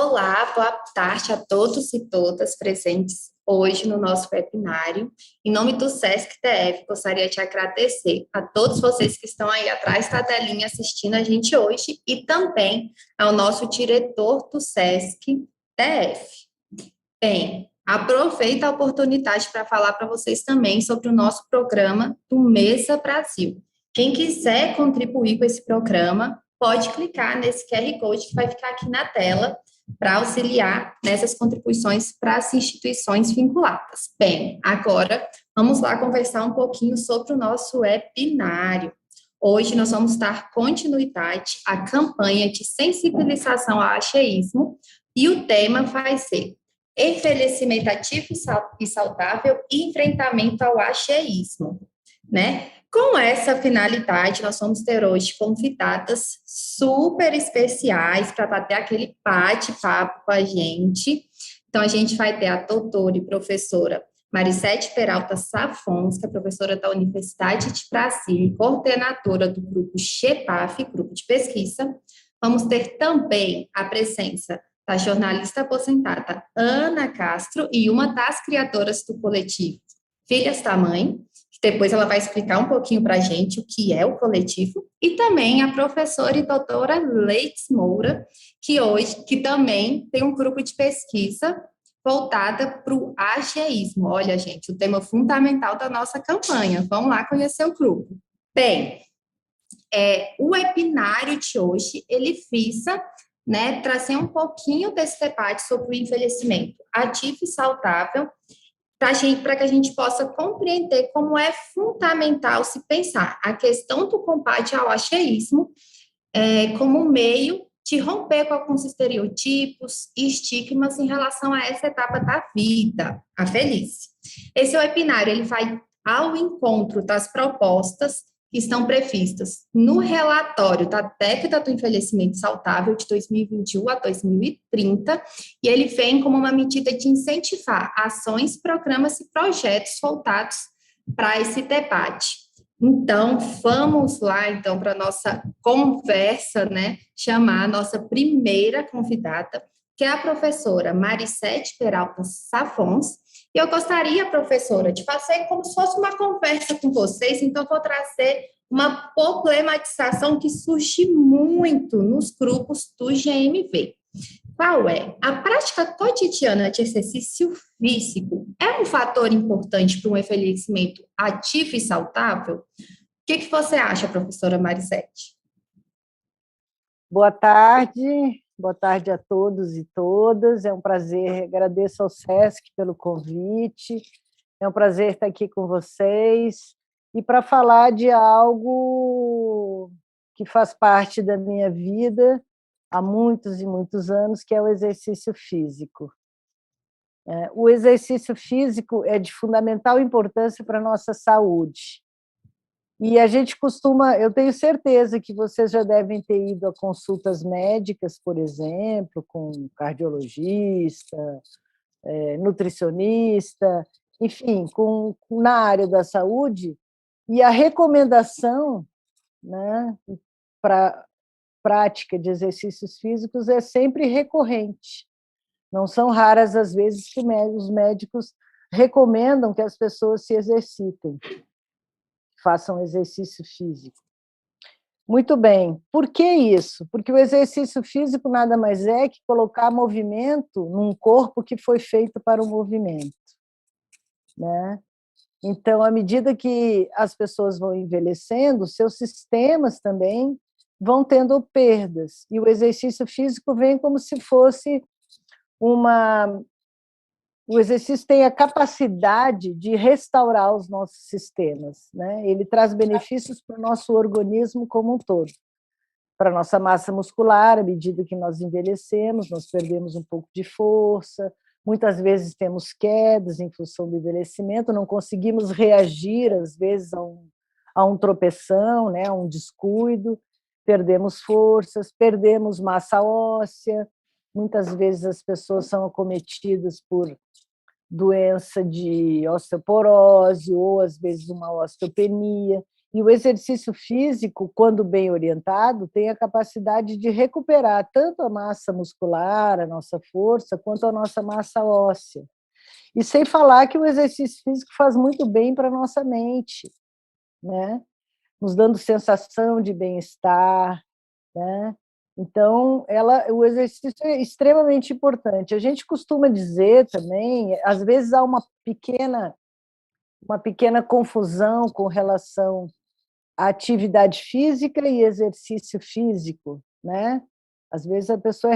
Olá, boa tarde a todos e todas presentes hoje no nosso webinário. Em nome do SESC-TF, gostaria de agradecer a todos vocês que estão aí atrás da telinha assistindo a gente hoje e também ao nosso diretor do SESC-TF. Bem, aproveito a oportunidade para falar para vocês também sobre o nosso programa do Mesa Brasil. Quem quiser contribuir com esse programa, pode clicar nesse QR Code que vai ficar aqui na tela para auxiliar nessas contribuições para as instituições vinculadas. Bem, agora vamos lá conversar um pouquinho sobre o nosso webinário. Hoje nós vamos dar continuidade à campanha de sensibilização ao axeísmo e o tema vai ser envelhecimento ativo e saudável e enfrentamento ao axeísmo, né? Com essa finalidade, nós vamos ter hoje convidadas super especiais para bater aquele bate-papo com a gente. Então, a gente vai ter a doutora e professora Maricete Peralta Safons, que é professora da Universidade de Brasília e coordenadora do grupo GEPAF, grupo de pesquisa. Vamos ter também a presença da jornalista aposentada Ana Castro e uma das criadoras do coletivo Filhas da Mãe, que depois ela vai explicar um pouquinho para a gente o que é o coletivo, e também a professora e doutora Leites Moura, que também tem um grupo de pesquisa voltada para o ageísmo. Olha, gente, o tema fundamental da nossa campanha. Vamos lá conhecer o grupo. Bem, o webinário de hoje, ele visa, né, trazer um pouquinho desse debate sobre o envelhecimento ativo e saudável, para que a gente possa compreender como é fundamental se pensar a questão do combate ao axeísmo como um meio de romper com alguns estereotipos e estigmas em relação a essa etapa da vida, a velhice. Esse webinário, ele vai ao encontro das propostas que estão previstas no relatório da década do envelhecimento saudável de 2021 a 2030, e ele vem como uma medida de incentivar ações, programas e projetos voltados para esse debate. Então, vamos lá, então, para a nossa conversa, né, chamar a nossa primeira convidada, que é a professora Maricete Peralta Safons. E eu gostaria, professora, de fazer como se fosse uma conversa com vocês, então vou trazer uma problematização que surge muito nos grupos do GMV. Qual é? A prática cotidiana de exercício físico é um fator importante para um envelhecimento ativo e saudável? O que você acha, professora Maricete? Boa tarde a todos e todas. É um prazer, agradeço ao SESC pelo convite. É um prazer estar aqui com vocês e para falar de algo que faz parte da minha vida há muitos e muitos anos, que é o exercício físico. O exercício físico é de fundamental importância para a nossa saúde. E a gente eu tenho certeza que vocês já devem ter ido a consultas médicas, por exemplo, com cardiologista, nutricionista, enfim, na área da saúde, e a recomendação, né, para prática de exercícios físicos é sempre recorrente. Não são raras as vezes que os médicos recomendam que as pessoas se exercitem, façam exercício físico. Muito bem. Por que isso? Porque o exercício físico nada mais é que colocar movimento num corpo que foi feito para o movimento, né? Então, à medida que as pessoas vão envelhecendo, seus sistemas também vão tendo perdas. E o exercício físico vem como se fosse o exercício tem a capacidade de restaurar os nossos sistemas, né? Ele traz benefícios para o nosso organismo como um todo. Para a nossa massa muscular, à medida que nós envelhecemos, nós perdemos um pouco de força, muitas vezes temos quedas em função do envelhecimento, não conseguimos reagir, às vezes, a um tropeção, né? A um descuido, perdemos forças, perdemos massa óssea, muitas vezes as pessoas são acometidas por doença de osteoporose ou, às vezes, uma osteopenia. E o exercício físico, quando bem orientado, tem a capacidade de recuperar tanto a massa muscular, a nossa força, quanto a nossa massa óssea. E sem falar que o exercício físico faz muito bem para a nossa mente, né? Nos dando sensação de bem-estar, né? Então, o exercício é extremamente importante. A gente costuma dizer também, às vezes há uma pequena confusão com relação à atividade física e exercício físico, né? Às vezes a pessoa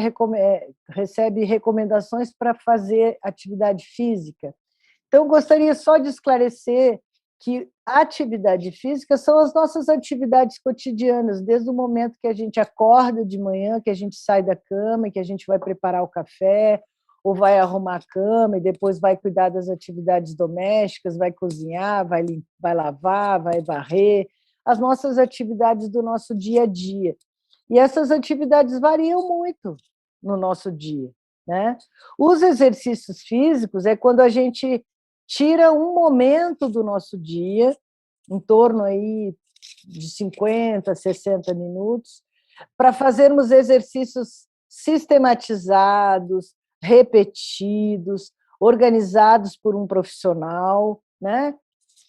recebe recomendações para fazer atividade física. Então, eu gostaria só de esclarecer que a atividade física são as nossas atividades cotidianas, desde o momento que a gente acorda de manhã, que a gente sai da cama, que a gente vai preparar o café, ou vai arrumar a cama, e depois vai cuidar das atividades domésticas, vai cozinhar, vai lavar, vai varrer, as nossas atividades do nosso dia a dia. E essas atividades variam muito no nosso dia, né? Os exercícios físicos é quando a gente tira um momento do nosso dia, em torno aí de 50, 60 minutos, para fazermos exercícios sistematizados, repetidos, organizados por um profissional, né?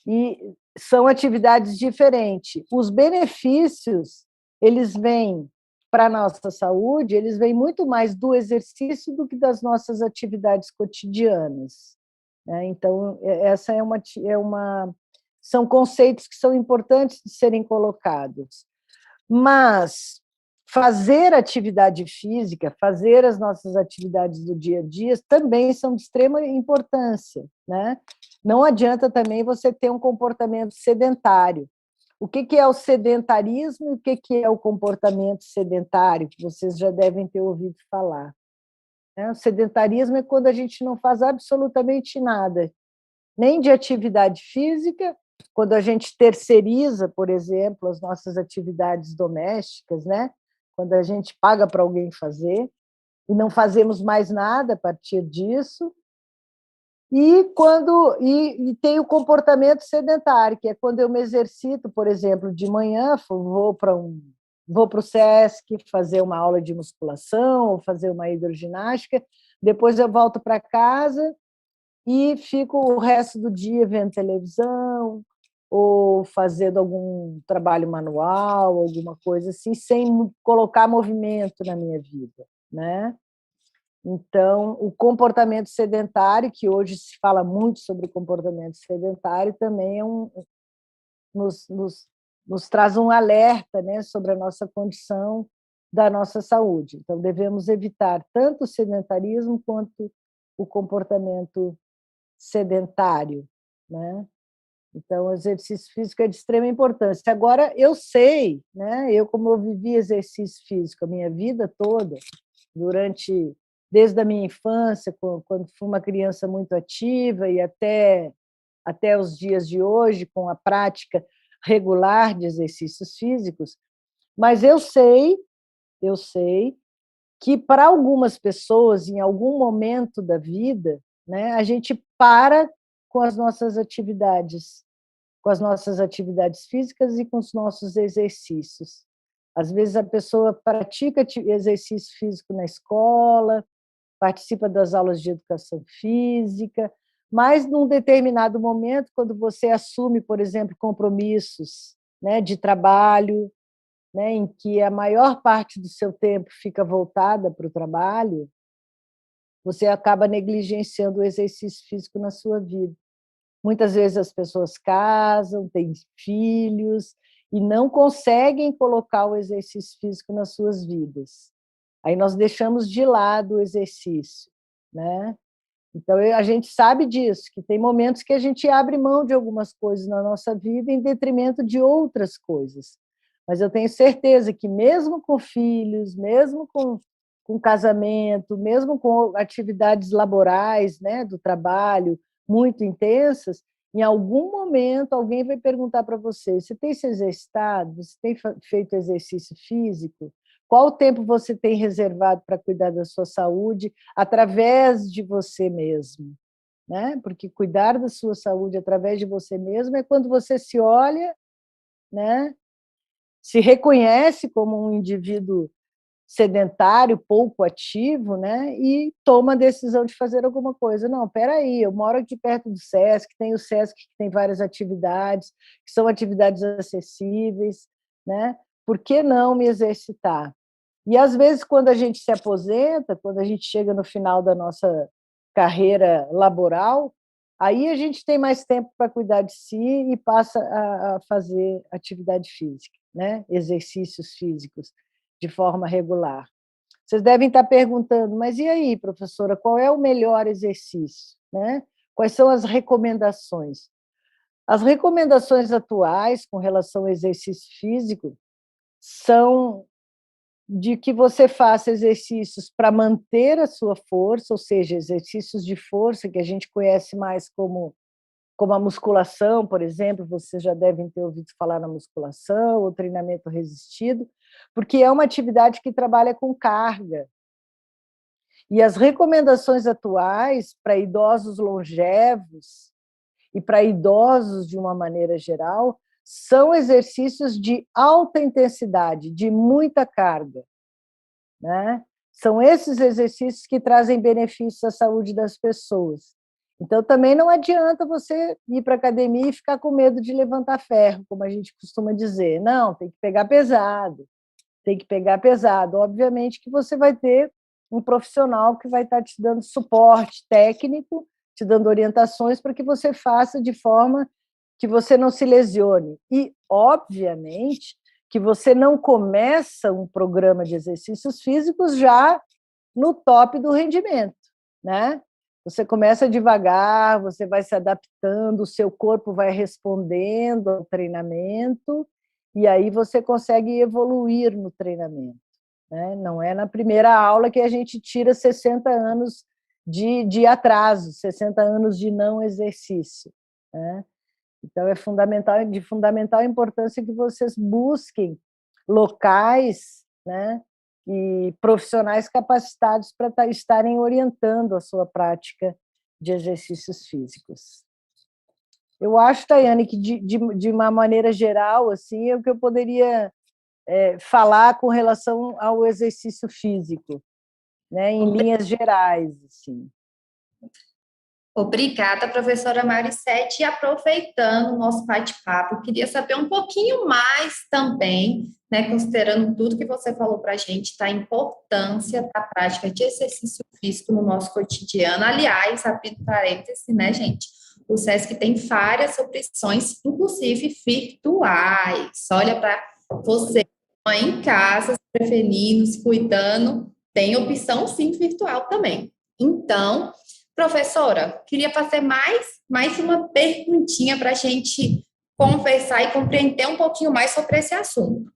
E são atividades diferentes. Os benefícios, eles vêm para a nossa saúde, eles vêm muito mais do exercício do que das nossas atividades cotidianas, né? Então, essa são conceitos que são importantes de serem colocados. Mas fazer atividade física, fazer as nossas atividades do dia a dia também são de extrema importância, né? Não adianta também você ter um comportamento sedentário. O que é o sedentarismo e o que é o comportamento sedentário, que vocês já devem ter ouvido falar. O sedentarismo é quando a gente não faz absolutamente nada, nem de atividade física, quando a gente terceiriza, por exemplo, as nossas atividades domésticas, né? Quando a gente paga para alguém fazer, e não fazemos mais nada a partir disso. E tem o comportamento sedentário, que é quando eu me exercito, por exemplo, de manhã, vou para o SESC fazer uma aula de musculação ou fazer uma hidroginástica, depois eu volto para casa e fico o resto do dia vendo televisão ou fazendo algum trabalho manual, alguma coisa assim, sem colocar movimento na minha vida, né? Então, o comportamento sedentário, que hoje se fala muito sobre comportamento sedentário, também nos traz um alerta, né, sobre a nossa condição da nossa saúde. Então, devemos evitar tanto o sedentarismo quanto o comportamento sedentário, né? Então, o exercício físico é de extrema importância. Agora, eu sei, né, como eu vivi exercício físico a minha vida toda, desde a minha infância, quando fui uma criança muito ativa e até os dias de hoje, com a prática regular de exercícios físicos, mas eu sei que para algumas pessoas, em algum momento da vida, né, a gente para com com as nossas atividades físicas e com os nossos exercícios. Às vezes a pessoa pratica exercício físico na escola, participa das aulas de educação física, mas num determinado momento, quando você assume, por exemplo, compromissos, né, de trabalho, né, em que a maior parte do seu tempo fica voltada para o trabalho, você acaba negligenciando o exercício físico na sua vida. Muitas vezes as pessoas casam, têm filhos e não conseguem colocar o exercício físico nas suas vidas. Aí nós deixamos de lado o exercício, né? Então, a gente sabe disso, que tem momentos que a gente abre mão de algumas coisas na nossa vida em detrimento de outras coisas. Mas eu tenho certeza que, mesmo com filhos, mesmo com casamento, mesmo com atividades laborais, né, do trabalho muito intensas, em algum momento alguém vai perguntar para você: você tem se exercitado? Você tem feito exercício físico? Qual tempo você tem reservado para cuidar da sua saúde através de você mesmo, né? Porque cuidar da sua saúde através de você mesmo é quando você se olha né, se reconhece como um indivíduo sedentário, pouco ativo, né, e toma a decisão de fazer alguma coisa. Não, espera aí, eu moro aqui perto do SESC, tem o SESC que tem várias atividades, que são atividades acessíveis, né? Por que não me exercitar? E, às vezes, quando a gente se aposenta, quando a gente chega no final da nossa carreira laboral, aí a gente tem mais tempo para cuidar de si e passa a fazer atividade física, né? Exercícios físicos de forma regular. Vocês devem estar perguntando, mas e aí, professora, qual é o melhor exercício, né? Quais são as recomendações? As recomendações atuais com relação ao exercício físico são de que você faça exercícios para manter a sua força, ou seja, exercícios de força que a gente conhece mais como a musculação, por exemplo, vocês já devem ter ouvido falar na musculação, ou treinamento resistido, porque é uma atividade que trabalha com carga. E as recomendações atuais para idosos longevos e para idosos de uma maneira geral são exercícios de alta intensidade, de muita carga, né? São esses exercícios que trazem benefícios à saúde das pessoas. Então, também não adianta você ir para a academia e ficar com medo de levantar ferro, como a gente costuma dizer. Não, tem que pegar pesado, tem que pegar pesado. Obviamente que você vai ter um profissional que vai estar te dando suporte técnico, te dando orientações para que você faça de forma que você não se lesione. E, obviamente, que você não começa um programa de exercícios físicos já no top do rendimento, né? Você começa devagar, você vai se adaptando, o seu corpo vai respondendo ao treinamento, e aí você consegue evoluir no treinamento, né? Não é na primeira aula que a gente tira 60 anos de atraso, 60 anos de não exercício, né? Então, é fundamental, de fundamental importância que vocês busquem locais, né, e profissionais capacitados para estarem orientando a sua prática de exercícios físicos. Eu acho, Tayane, que de uma maneira geral, assim, é o que eu poderia falar com relação ao exercício físico, né, em linhas gerais, assim. Obrigada, professora Maricete. E aproveitando o nosso bate-papo, eu queria saber um pouquinho mais também, né, considerando tudo que você falou para a gente, da importância da prática de exercício físico no nosso cotidiano. Aliás, abrindo parênteses, né, gente? O SESC tem várias opções, inclusive virtuais. Olha para você aí em casa, se prevenindo, se cuidando, tem opção sim virtual também. Então, professora, queria fazer mais uma perguntinha para a gente conversar e compreender um pouquinho mais sobre esse assunto.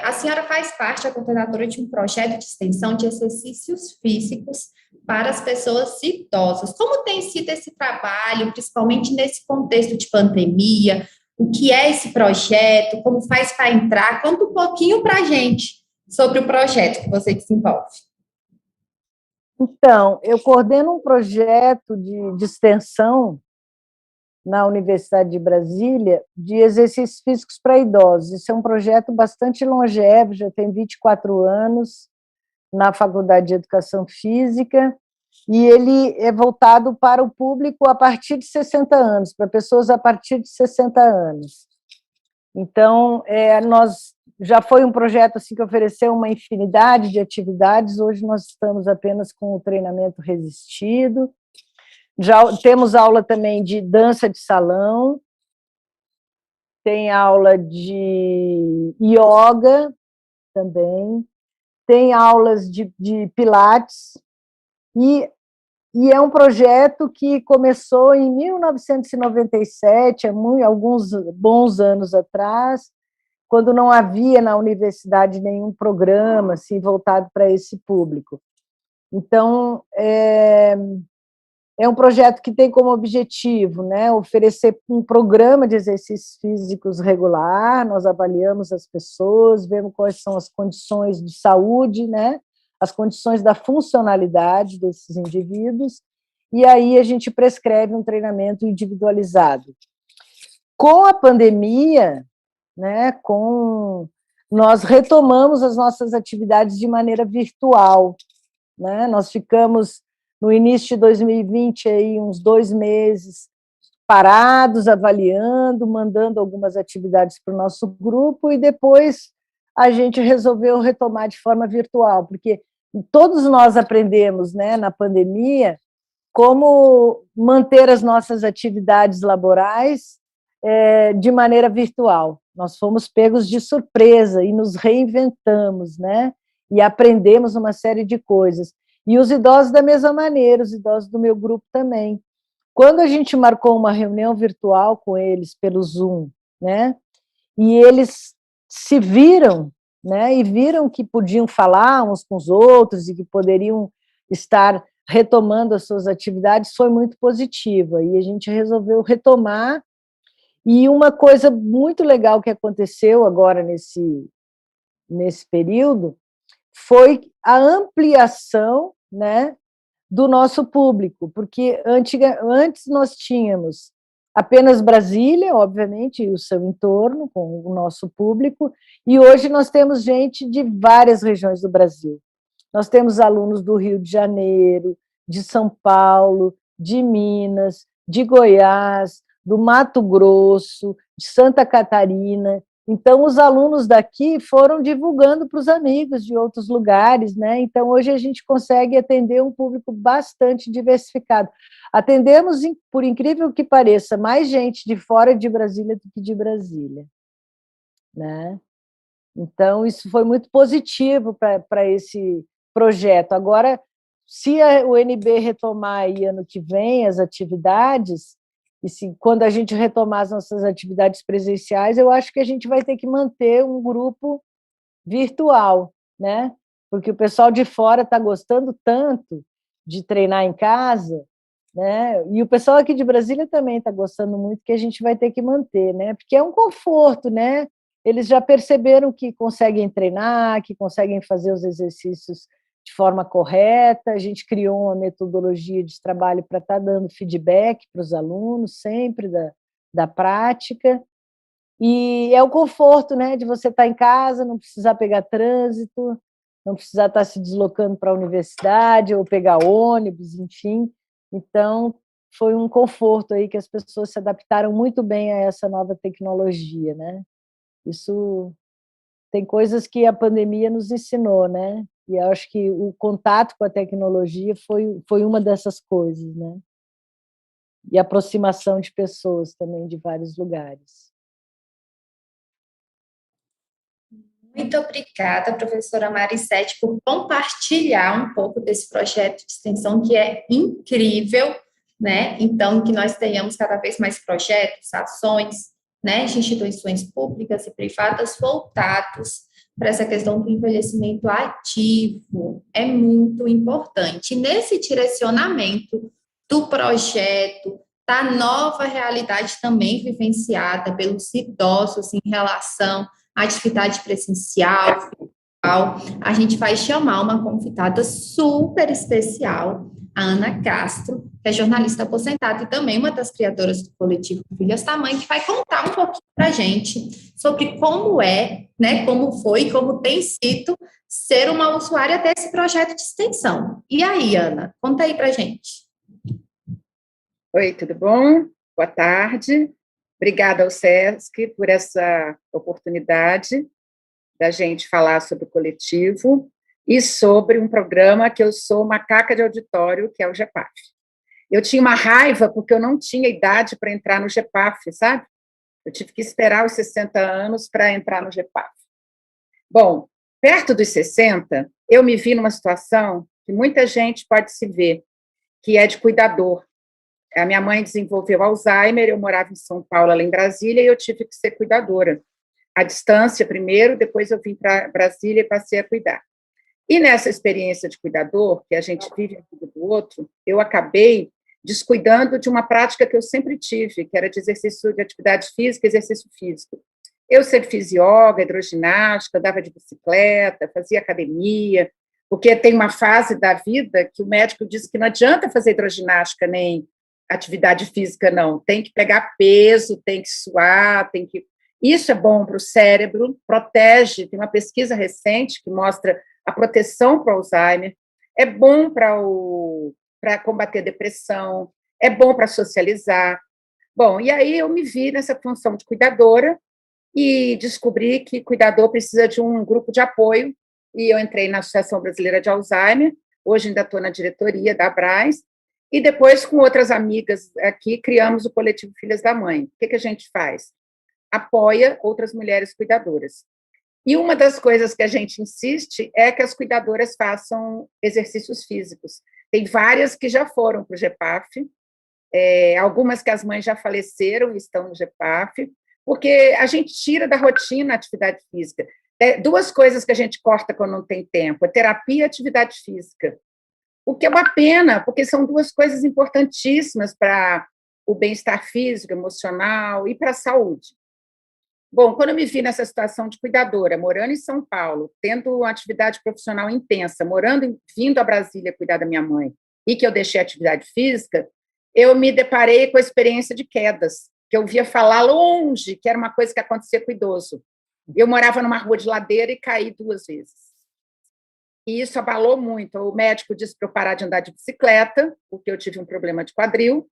A senhora faz parte, a coordenadora de um projeto de extensão de exercícios físicos para as pessoas idosas. Como tem sido esse trabalho, principalmente nesse contexto de pandemia? O que é esse projeto? Como faz para entrar? Conta um pouquinho para a gente sobre o projeto que você desenvolve. Então, eu coordeno um projeto de extensão na Universidade de Brasília de exercícios físicos para idosos. Isso é um projeto bastante longevo, já tem 24 anos na Faculdade de Educação Física, e ele é voltado para o público a partir de 60 anos, para pessoas a partir de 60 anos. Então, nós já foi um projeto assim que ofereceu uma infinidade de atividades. Hoje nós estamos apenas com o treinamento resistido. Já temos aula também de dança de salão, tem aula de yoga também, tem aulas de pilates, e é um projeto que começou em 1997, alguns bons anos atrás, quando não havia na universidade nenhum programa assim, voltado para esse público. Então, é um projeto que tem como objetivo, né, oferecer um programa de exercícios físicos regular. Nós avaliamos as pessoas, vemos quais são as condições de saúde, né, as condições da funcionalidade desses indivíduos, e aí a gente prescreve um treinamento individualizado. Com a pandemia, né, nós retomamos as nossas atividades de maneira virtual, né? Nós ficamos, no início de 2020, aí, uns 2 meses parados, avaliando, mandando algumas atividades para o nosso grupo, e depois a gente resolveu retomar de forma virtual, porque todos nós aprendemos, né, na pandemia, como manter as nossas atividades laborais de maneira virtual. Nós fomos pegos de surpresa e nos reinventamos, né? E aprendemos uma série de coisas. E os idosos da mesma maneira, os idosos do meu grupo também. Quando a gente marcou uma reunião virtual com eles pelo Zoom, né? E eles se viram, né? E viram que podiam falar uns com os outros e que poderiam estar retomando as suas atividades, foi muito positiva. E a gente resolveu retomar. E uma coisa muito legal que aconteceu agora nesse período foi a ampliação, né, do nosso público, porque antes nós tínhamos apenas Brasília, obviamente, e o seu entorno, com o nosso público, e hoje nós temos gente de várias regiões do Brasil. Nós temos alunos do Rio de Janeiro, de São Paulo, de Minas, de Goiás, do Mato Grosso, de Santa Catarina. Então, os alunos daqui foram divulgando para os amigos de outros lugares, né? Então, hoje a gente consegue atender um público bastante diversificado. Atendemos, por incrível que pareça, mais gente de fora de Brasília do que de Brasília, né? Então, isso foi muito positivo para esse projeto. Agora, se o NB retomar aí ano que vem as atividades, e quando a gente retomar as nossas atividades presenciais, eu acho que a gente vai ter que manter um grupo virtual, né? Porque o pessoal de fora está gostando tanto de treinar em casa, né? E o pessoal aqui de Brasília também está gostando muito, que a gente vai ter que manter, né? Porque é um conforto, né? Eles já perceberam que conseguem treinar, que conseguem fazer os exercícios de forma correta. A gente criou uma metodologia de trabalho para estar dando feedback para os alunos, sempre da prática. E é o conforto, né, de você estar em casa, não precisar pegar trânsito, não precisar estar se deslocando para a universidade ou pegar ônibus, enfim. Então, foi um conforto aí que as pessoas se adaptaram muito bem a essa nova tecnologia, né? Isso tem coisas que a pandemia nos ensinou, né? E eu acho que o contato com a tecnologia foi uma dessas coisas, né? E a aproximação de pessoas também de vários lugares. Muito obrigada, professora Maricete, por compartilhar um pouco desse projeto de extensão que é incrível, né? Então, que nós tenhamos cada vez mais projetos, ações, né, de instituições públicas e privadas voltados para essa questão do envelhecimento ativo. É muito importante. E nesse direcionamento do projeto, da nova realidade também vivenciada pelos idosos em relação à atividade presencial, a gente vai chamar uma convidada super especial, a Ana Castro, que é jornalista aposentada e também uma das criadoras do coletivo Filhas da Mãe, que vai contar um pouquinho para a gente sobre como é, né, como foi, como tem sido ser uma usuária desse projeto de extensão. E aí, Ana, conta aí para a gente. Oi, tudo bom? Boa tarde. Obrigada ao SESC por essa oportunidade da gente falar sobre o coletivo e sobre um programa que eu sou macaca de auditório, que é o GEPAF. Eu tinha uma raiva porque eu não tinha idade para entrar no GEPAF, sabe? Eu tive que esperar os 60 anos para entrar no GEPAF. Bom, perto dos 60, eu me vi numa situação que muita gente pode se ver, que é de cuidador. A minha mãe desenvolveu Alzheimer, eu morava em São Paulo, ela em Brasília, e eu tive que ser cuidadora. À distância primeiro, depois eu vim para Brasília e passei a cuidar. E nessa experiência de cuidador, que a gente vive a vida do outro, eu acabei descuidando de uma prática que eu sempre tive, que era de exercício de atividade física, exercício físico. Eu sempre fiz yoga, hidroginástica, andava de bicicleta, fazia academia, porque tem uma fase da vida que o médico disse que não adianta fazer hidroginástica nem atividade física, não. Tem que pegar peso, tem que suar, tem que... Isso é bom para o cérebro, protege, tem uma pesquisa recente que mostra a proteção para o Alzheimer, é bom para combater a depressão, é bom para socializar. Bom, e aí eu me vi nessa função de cuidadora e descobri que cuidador precisa de um grupo de apoio, e eu entrei na Associação Brasileira de Alzheimer, hoje ainda estou na diretoria da Abraz, e depois, com outras amigas aqui, criamos o coletivo Filhas da Mãe. O que a gente faz? Apoia outras mulheres cuidadoras. E uma das coisas que a gente insiste é que as cuidadoras façam exercícios físicos. Tem várias que já foram para o GEPAF, algumas que as mães já faleceram e estão no GEPAF, porque a gente tira da rotina a atividade física. Duas coisas que a gente corta quando não tem tempo, é terapia e atividade física. O que é uma pena, porque são duas coisas importantíssimas para o bem-estar físico, emocional e para a saúde. Bom, quando eu me vi nessa situação de cuidadora, morando em São Paulo, tendo uma atividade profissional intensa, vindo a Brasília cuidar da minha mãe, e que eu deixei a atividade física, eu me deparei com a experiência de quedas, que eu via falar longe, que era uma coisa que acontecia com o idoso. Eu morava numa rua de ladeira e caí 2 vezes. E isso abalou muito. O médico disse para eu parar de andar de bicicleta, porque eu tive um problema de quadril,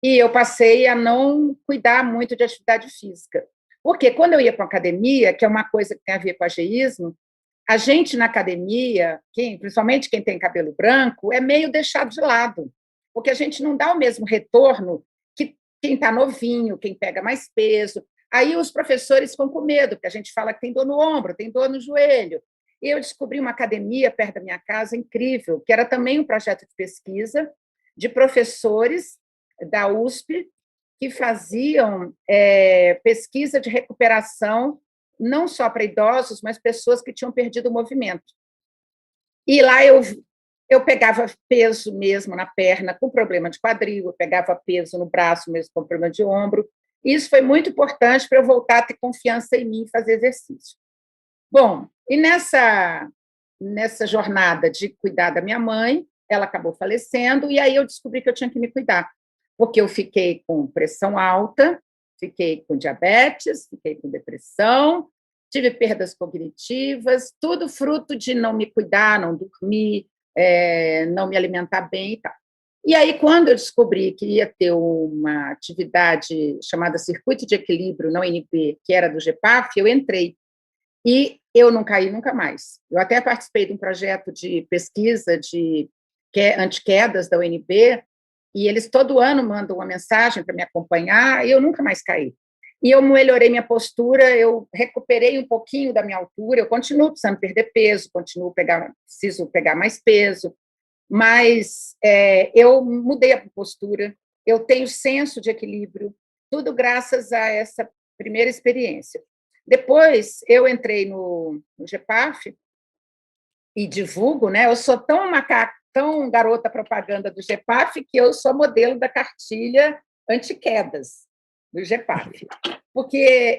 e eu passei a não cuidar muito de atividade física. Porque quando eu ia para a academia, que é uma coisa que tem a ver com ageísmo, a gente na academia, principalmente quem tem cabelo branco, é meio deixado de lado, porque a gente não dá o mesmo retorno que quem está novinho, quem pega mais peso. Aí os professores ficam com medo, porque a gente fala que tem dor no ombro, tem dor no joelho. E eu descobri uma academia perto da minha casa incrível, que era também um projeto de pesquisa de professores da USP, que faziam pesquisa de recuperação, não só para idosos, mas pessoas que tinham perdido o movimento. E lá eu pegava peso mesmo na perna, com problema de quadril, eu pegava peso no braço mesmo, com problema de ombro. Isso foi muito importante para eu voltar a ter confiança em mim e fazer exercício. Bom, e nessa jornada de cuidar da minha mãe, ela acabou falecendo, e aí eu descobri que eu tinha que me cuidar, porque eu fiquei com pressão alta, fiquei com diabetes, fiquei com depressão, tive perdas cognitivas, tudo fruto de não me cuidar, não dormir, não me alimentar bem e tal. E aí, quando eu descobri que ia ter uma atividade chamada Circuito de Equilíbrio na UNB, que era do GEPAF, eu entrei. E eu não caí nunca mais. Eu até participei de um projeto de pesquisa de antiquedas da UNB, e eles todo ano mandam uma mensagem para me acompanhar, e eu nunca mais caí. E eu melhorei minha postura, eu recuperei um pouquinho da minha altura, eu continuo precisando perder peso, preciso pegar mais peso, mas eu mudei a postura, eu tenho senso de equilíbrio, tudo graças a essa primeira experiência. Depois, eu entrei no GEPAF e divulgo, né? Eu sou tão garota propaganda do GEPAF que eu sou modelo da cartilha anti-quedas do GEPAF.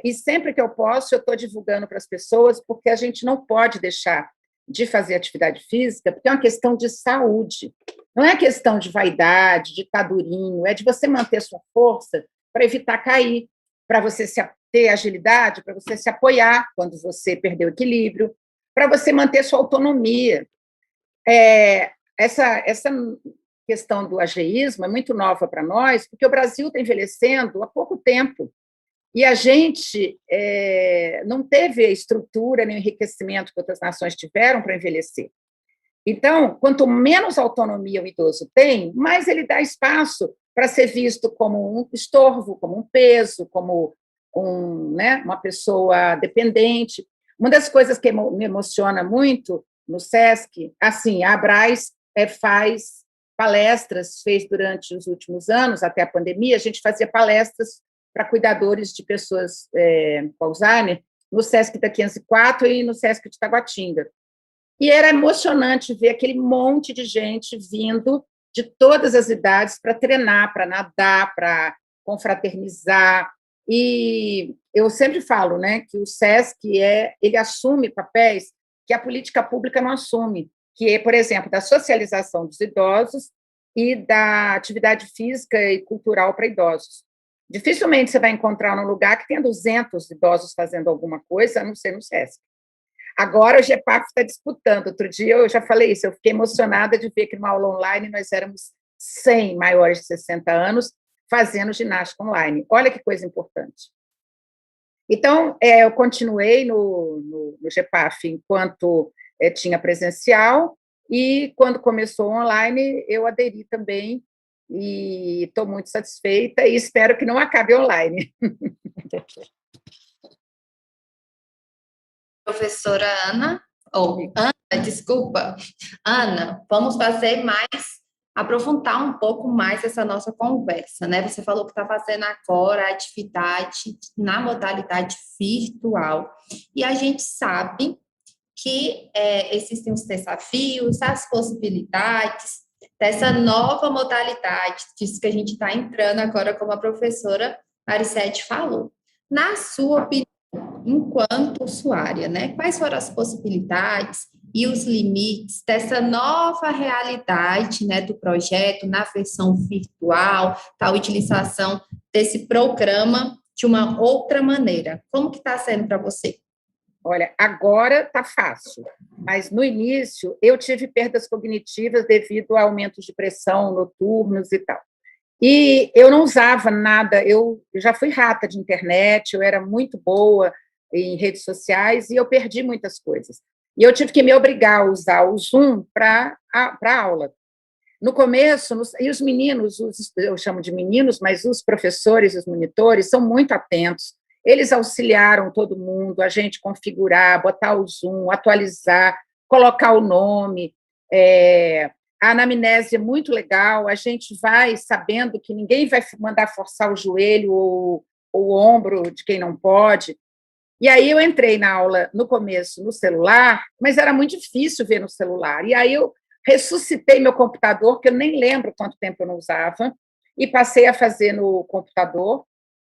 E sempre que eu posso, eu estou divulgando para as pessoas, porque a gente não pode deixar de fazer atividade física, porque é uma questão de saúde. Não é questão de vaidade, de estar durinho, é de você manter sua força para evitar cair, para você ter agilidade, para você se apoiar quando você perdeu o equilíbrio, para você manter sua autonomia. Essa questão do ageísmo é muito nova para nós, porque o Brasil está envelhecendo há pouco tempo, e a gente não teve a estrutura nem o enriquecimento que outras nações tiveram para envelhecer. Então, quanto menos autonomia o idoso tem, mais ele dá espaço para ser visto como um estorvo, como um peso, como uma pessoa dependente. Uma das coisas que me emociona muito no SESC, assim, a Abraz faz palestras, fez durante os últimos anos, até a pandemia, a gente fazia palestras para cuidadores de pessoas com Alzheimer, no SESC da 504 e no SESC de Taguatinga. E era emocionante ver aquele monte de gente vindo de todas as idades para treinar, para nadar, para confraternizar. E eu sempre falo, né, que o SESC ele assume papéis que a política pública não assume, que é, por exemplo, da socialização dos idosos e da atividade física e cultural para idosos. Dificilmente você vai encontrar num lugar que tenha 200 idosos fazendo alguma coisa, a não ser no SESC. Agora o GEPAF está disputando. Outro dia eu já falei isso, eu fiquei emocionada de ver que numa aula online nós éramos 100 maiores de 60 anos fazendo ginástica online. Olha que coisa importante. Então, eu continuei no GEPAF enquanto tinha presencial, e quando começou online, eu aderi também, e estou muito satisfeita, e espero que não acabe online. Professora Ana, Ana, desculpa, Ana, vamos fazer aprofundar um pouco mais essa nossa conversa, né? Você falou que está fazendo agora a atividade na modalidade virtual, e a gente sabe que existem os desafios, as possibilidades dessa nova modalidade, disso que a gente está entrando agora, como a professora Maricete falou. Na sua opinião, enquanto usuária, né? Quais foram as possibilidades e os limites dessa nova realidade, né, do projeto na versão virtual, da utilização desse programa de uma outra maneira? Como que está sendo para você? Olha, agora está fácil, mas no início eu tive perdas cognitivas devido a aumentos de pressão noturnos e tal. E eu não usava nada, eu já fui rata de internet, eu era muito boa em redes sociais e eu perdi muitas coisas. E eu tive que me obrigar a usar o Zoom para a aula. No começo, e os meninos, eu chamo de meninos, mas os professores, os monitores, são muito atentos. Eles auxiliaram todo mundo, a gente configurar, botar o Zoom, atualizar, colocar o nome. A anamnese é muito legal, a gente vai sabendo que ninguém vai mandar forçar o joelho ou o ombro de quem não pode. E aí eu entrei na aula, no começo, no celular, mas era muito difícil ver no celular. E aí eu ressuscitei meu computador, que eu nem lembro quanto tempo eu não usava, e passei a fazer no computador,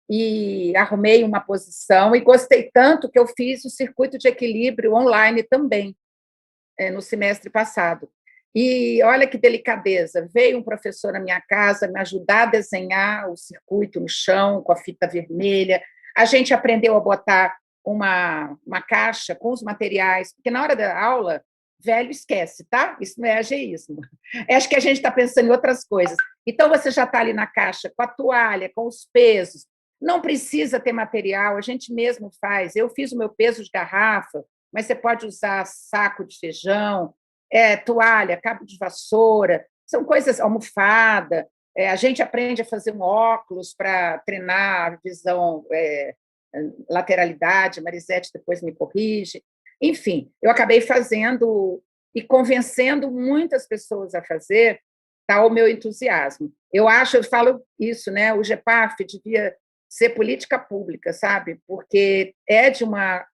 e arrumei uma posição, e gostei tanto que eu fiz o circuito de equilíbrio online também, no semestre passado. E olha que delicadeza, veio um professor na minha casa me ajudar a desenhar o circuito no chão, com a fita vermelha, a gente aprendeu a botar uma caixa com os materiais, porque na hora da aula, velho esquece, tá? Isso não é ageísmo. Acho que a gente está pensando em outras coisas. Então, você já está ali na caixa com a toalha, com os pesos, não precisa ter material, a gente mesmo faz. Eu fiz o meu peso de garrafa, mas você pode usar saco de feijão, toalha, cabo de vassoura, são coisas, almofada, a gente aprende a fazer um óculos para treinar a visão, lateralidade, Marisete depois me corrige. Enfim, eu acabei fazendo e convencendo muitas pessoas a fazer, tal o meu entusiasmo. Eu falo isso, né? O GEPAF devia ser política pública, sabe? Porque é de uma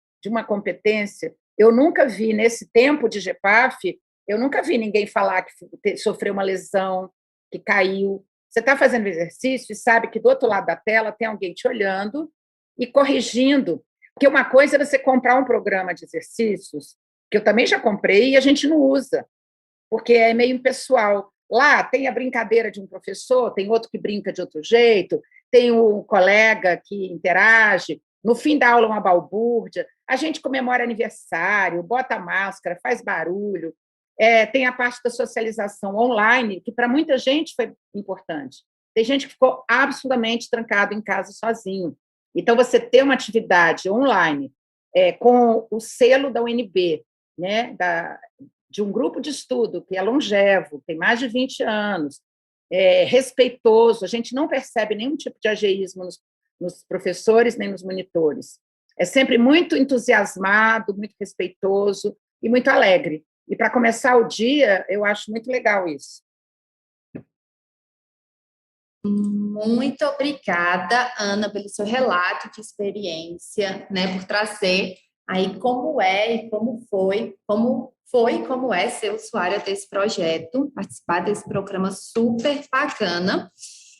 competência. Eu nunca vi, nesse tempo de GEPAF, eu nunca vi ninguém falar que sofreu uma lesão, que caiu. Você está fazendo exercício e sabe que do outro lado da tela tem alguém te olhando e corrigindo. Porque uma coisa é você comprar um programa de exercícios, que eu também já comprei, e a gente não usa, porque é meio impessoal. Lá tem a brincadeira de um professor, tem outro que brinca de outro jeito, tem um colega que interage, no fim da aula uma balbúrdia, a gente comemora aniversário, bota máscara, faz barulho, tem a parte da socialização online, que para muita gente foi importante. Tem gente que ficou absolutamente trancado em casa sozinho. Então, você ter uma atividade online com o selo da UNB, né, de um grupo de estudo que é longevo, tem mais de 20 anos, respeitoso, a gente não percebe nenhum tipo de ageísmo nos professores nem nos monitores. É sempre muito entusiasmado, muito respeitoso e muito alegre. E, para começar o dia, eu acho muito legal isso. Muito obrigada, Ana, pelo seu relato de experiência, né, por trazer aí como é e como foi e como é ser usuária desse projeto, participar desse programa super bacana.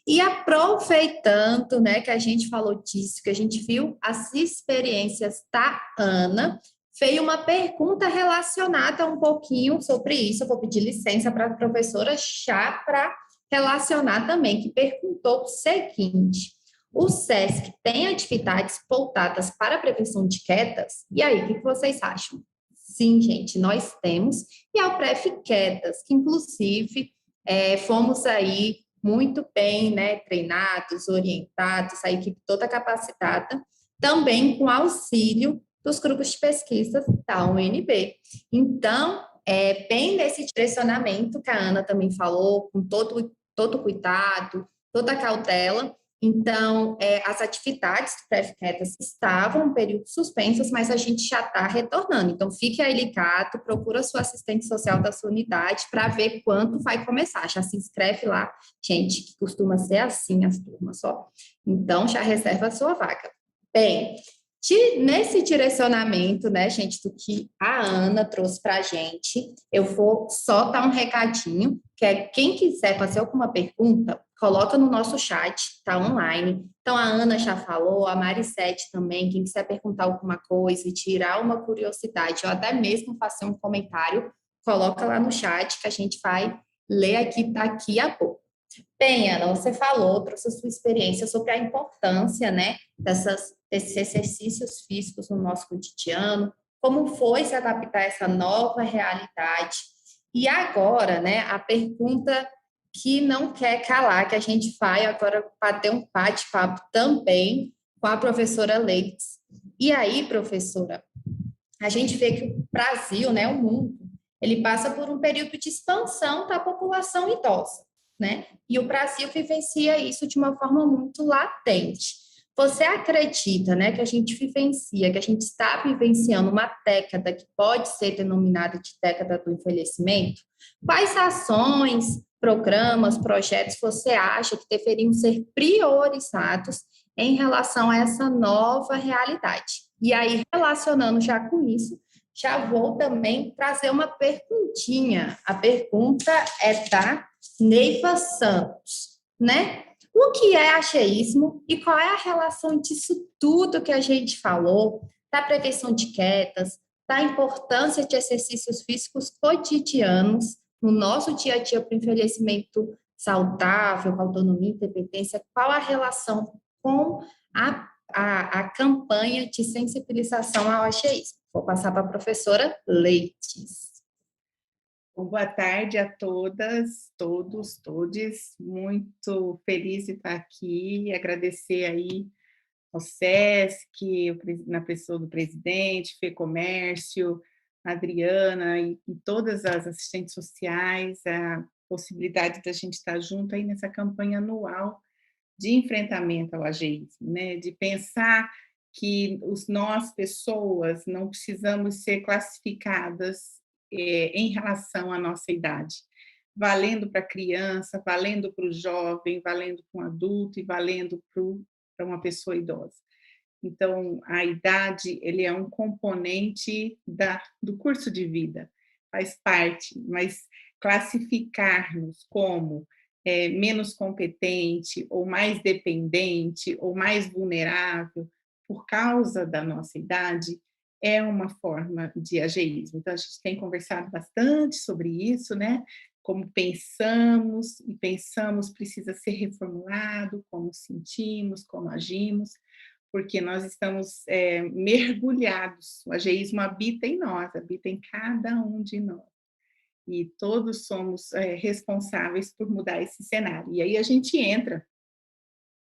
E aproveitando, né, que a gente falou disso, que a gente viu as experiências da Ana, veio uma pergunta relacionada um pouquinho sobre isso. Eu vou pedir licença para a professora Chá para relacionar também, que perguntou o seguinte: O SESC tem atividades voltadas para a prevenção de quedas? E aí, o que vocês acham? Sim, gente, nós temos. E a PREF Quedas, que inclusive fomos aí muito bem, né, treinados, orientados, a equipe toda capacitada, também com auxílio dos grupos de pesquisa da UNB. Então, bem nesse direcionamento que a Ana também falou, com todo cuidado, toda a cautela. Então, as atividades do PREF-Quedas estavam um período suspensas, mas a gente já está retornando. Então, fique aí ligado, procura sua assistente social da sua unidade para ver quando vai começar. Já se inscreve lá, gente, que costuma ser assim as turmas, ó. Então, já reserva a sua vaga. Bem, nesse direcionamento, né, gente, do que a Ana trouxe para a gente, eu vou só dar um recadinho, que é quem quiser fazer alguma pergunta, coloca no nosso chat, tá online. Então, a Ana já falou, a Maricete também, quem quiser perguntar alguma coisa e tirar uma curiosidade, ou até mesmo fazer um comentário, coloca lá no chat que a gente vai ler aqui daqui a pouco. Bem, Ana, você falou, trouxe a sua experiência sobre a importância, né, desses exercícios físicos no nosso cotidiano, como foi se adaptar a essa nova realidade. E agora, né, a pergunta que não quer calar, que a gente vai agora bater um bate-papo também com a professora Leitz. E aí, professora, a gente vê que o Brasil, né, o mundo, ele passa por um período de expansão da população idosa, né? E o Brasil vivencia isso de uma forma muito latente. Você acredita, né, que a gente vivencia, que a gente está vivenciando uma década que pode ser denominada de década do envelhecimento? Quais ações, programas, projetos você acha que deveriam ser priorizados em relação a essa nova realidade? E aí, relacionando já com isso, já vou também trazer uma perguntinha. A pergunta é da Neiva Santos, né? O que é acheísmo e qual é a relação disso tudo que a gente falou, da prevenção de quedas, da importância de exercícios físicos cotidianos no nosso dia a dia para o envelhecimento saudável, com autonomia e independência? Qual a relação com a campanha de sensibilização ao acheísmo? Vou passar para a professora Leites. Bom, boa tarde a todas, todos, todes. Muito feliz de estar aqui, agradecer aí ao SESC, na pessoa do presidente, FEComércio, Adriana e todas as assistentes sociais, a possibilidade da gente estar junto aí nessa campanha anual de enfrentamento ao ageísmo, né? De pensar que nós, pessoas, não precisamos ser classificadas em relação à nossa idade, valendo para a criança, valendo para o jovem, valendo para um adulto e valendo para uma pessoa idosa. Então, a idade, ele é um componente do curso de vida, faz parte, mas classificar-nos como menos competente, ou mais dependente, ou mais vulnerável, por causa da nossa idade, é uma forma de ageísmo. Então, a gente tem conversado bastante sobre isso, né? Como pensamos, e pensamos precisa ser reformulado, como sentimos, como agimos, porque nós estamos mergulhados, o ageísmo habita em nós, habita em cada um de nós. E todos somos responsáveis por mudar esse cenário. E aí a gente entra,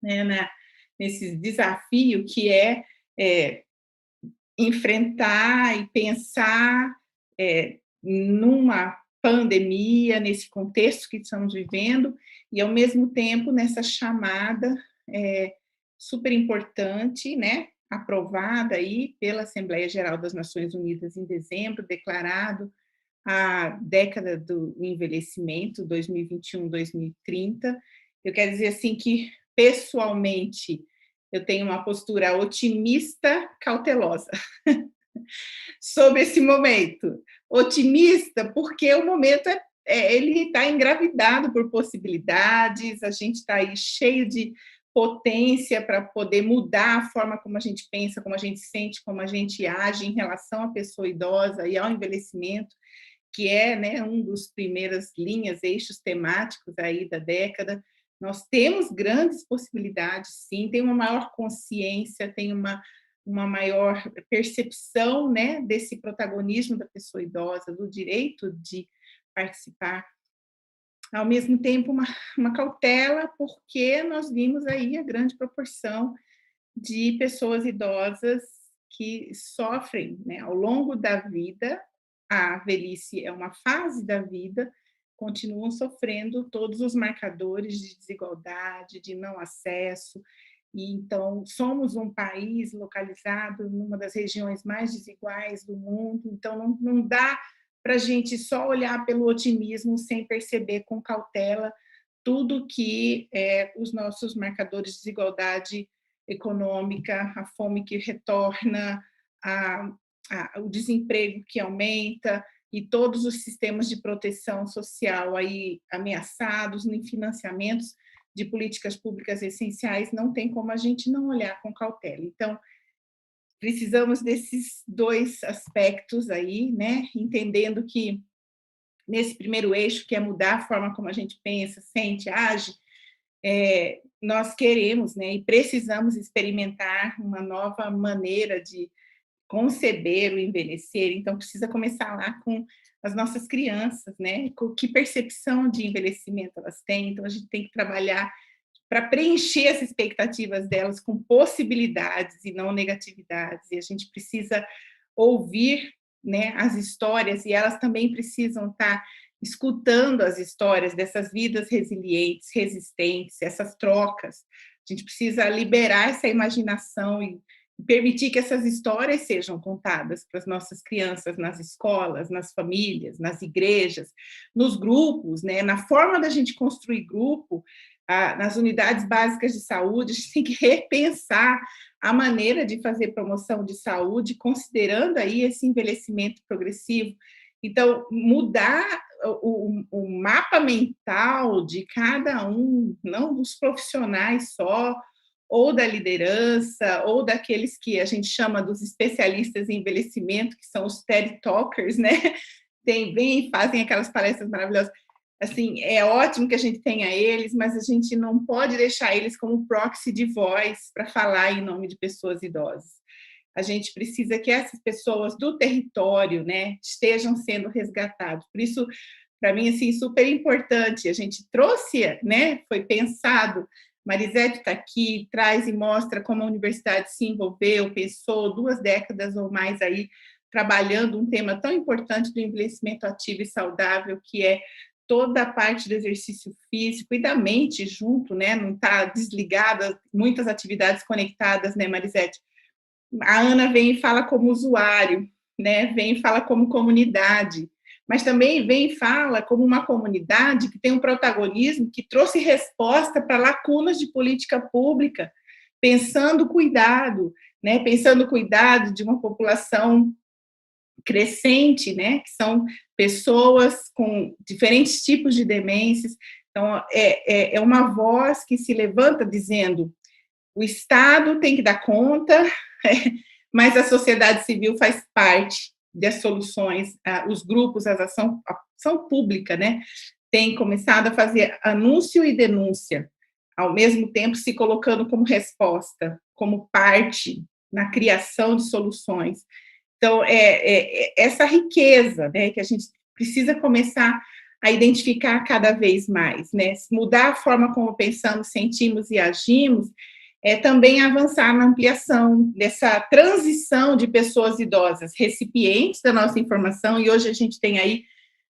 né, nesse desafio que é enfrentar e pensar numa pandemia, nesse contexto que estamos vivendo, e, ao mesmo tempo, nessa chamada super importante, né, aprovada aí pela Assembleia Geral das Nações Unidas em dezembro, declarado a década do envelhecimento, 2021-2030. Eu quero dizer assim que, pessoalmente, eu tenho uma postura otimista, cautelosa sobre esse momento. Otimista porque o momento ele está engravidado por possibilidades, a gente está aí cheio de potência para poder mudar a forma como a gente pensa, como a gente sente, como a gente age em relação à pessoa idosa e ao envelhecimento, que é, né, um dos primeiras linhas, eixos temáticos aí da década. Nós temos grandes possibilidades, sim, tem uma maior consciência, tem uma maior percepção, né, desse protagonismo da pessoa idosa, do direito de participar. Ao mesmo tempo, uma cautela, porque nós vimos aí a grande proporção de pessoas idosas que sofrem, né, ao longo da vida. A velhice é uma fase da vida, continuam sofrendo todos os marcadores de desigualdade, de não acesso, e então somos um país localizado numa das regiões mais desiguais do mundo, então não dá para a gente só olhar pelo otimismo sem perceber com cautela tudo que os nossos marcadores de desigualdade econômica, a fome que retorna, o desemprego que aumenta e todos os sistemas de proteção social aí ameaçados em financiamentos de políticas públicas essenciais, não tem como a gente não olhar com cautela. Então, precisamos desses dois aspectos aí, né? Entendendo que nesse primeiro eixo, que é mudar a forma como a gente pensa, sente, age, nós queremos, né, e precisamos experimentar uma nova maneira de conceber o envelhecer, então precisa começar lá com as nossas crianças, né? Com que percepção de envelhecimento elas têm, então a gente tem que trabalhar para preencher as expectativas delas com possibilidades e não negatividades, e a gente precisa ouvir, né, as histórias, e elas também precisam estar escutando as histórias dessas vidas resilientes, resistentes, essas trocas. A gente precisa liberar essa imaginação e permitir que essas histórias sejam contadas para as nossas crianças nas escolas, nas famílias, nas igrejas, nos grupos, né? Na forma da gente construir grupo, nas unidades básicas de saúde, a gente tem que repensar a maneira de fazer promoção de saúde, considerando aí esse envelhecimento progressivo. Então, mudar o mapa mental de cada um, não dos profissionais só, ou da liderança, ou daqueles que a gente chama dos especialistas em envelhecimento, que são os TED Talkers, né? Vêm e fazem aquelas palestras maravilhosas. Assim, é ótimo que a gente tenha eles, mas a gente não pode deixar eles como proxy de voz para falar em nome de pessoas idosas. A gente precisa que essas pessoas do território, né, estejam sendo resgatadas. Por isso, para mim, assim, super importante. A gente trouxe, né, foi pensado. Marisete está aqui, traz e mostra como a universidade se envolveu, pensou 2 décadas ou mais aí trabalhando um tema tão importante do envelhecimento ativo e saudável, que é toda a parte do exercício físico e da mente junto, né? Não está desligada, muitas atividades conectadas, né, Marisete? A Ana vem e fala como usuário, né? Vem e fala como comunidade, mas também vem e fala como uma comunidade que tem um protagonismo, que trouxe resposta para lacunas de política pública, pensando cuidado, né? Pensando cuidado de uma população crescente, né? Que são pessoas com diferentes tipos de demências. Então, é uma voz que se levanta dizendo: o Estado tem que dar conta, mas a sociedade civil faz parte das soluções, os grupos, a ação pública, né, tem começado a fazer anúncio e denúncia, ao mesmo tempo se colocando como resposta, como parte na criação de soluções. Então, essa riqueza, né, que a gente precisa começar a identificar cada vez mais, né, mudar a forma como pensamos, sentimos e agimos, também avançar na ampliação dessa transição de pessoas idosas, recipientes da nossa informação, e hoje a gente tem aí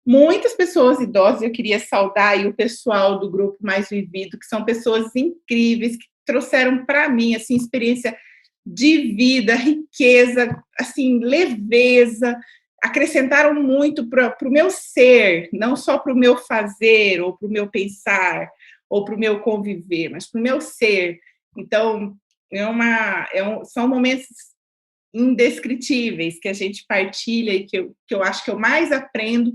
muitas pessoas idosas. Eu queria saudar aí o pessoal do grupo Mais Vivido, que são pessoas incríveis, que trouxeram para mim, assim, experiência de vida, riqueza, assim, leveza, acrescentaram muito para o meu ser, não só para o meu fazer, ou para o meu pensar, ou para o meu conviver, mas para o meu ser. Então, são momentos indescritíveis que a gente partilha e que eu acho que eu mais aprendo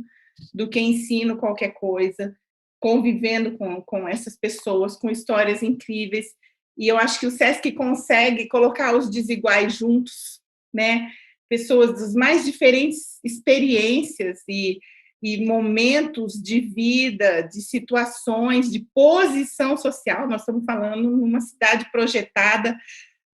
do que ensino qualquer coisa, convivendo com essas pessoas, com histórias incríveis. E eu acho que o SESC consegue colocar os desiguais juntos, né? Pessoas das mais diferentes experiências e e momentos de vida, de situações, de posição social. Nós estamos falando numa cidade projetada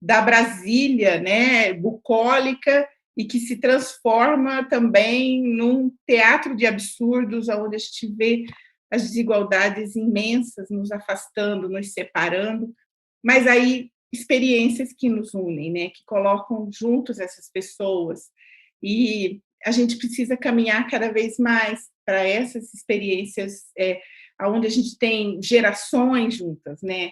da Brasília, né, bucólica, e que se transforma também num teatro de absurdos, onde a gente vê as desigualdades imensas nos afastando, nos separando, mas aí experiências que nos unem, né, que colocam juntos essas pessoas, e a gente precisa caminhar cada vez mais para essas experiências, onde a gente tem gerações juntas, né?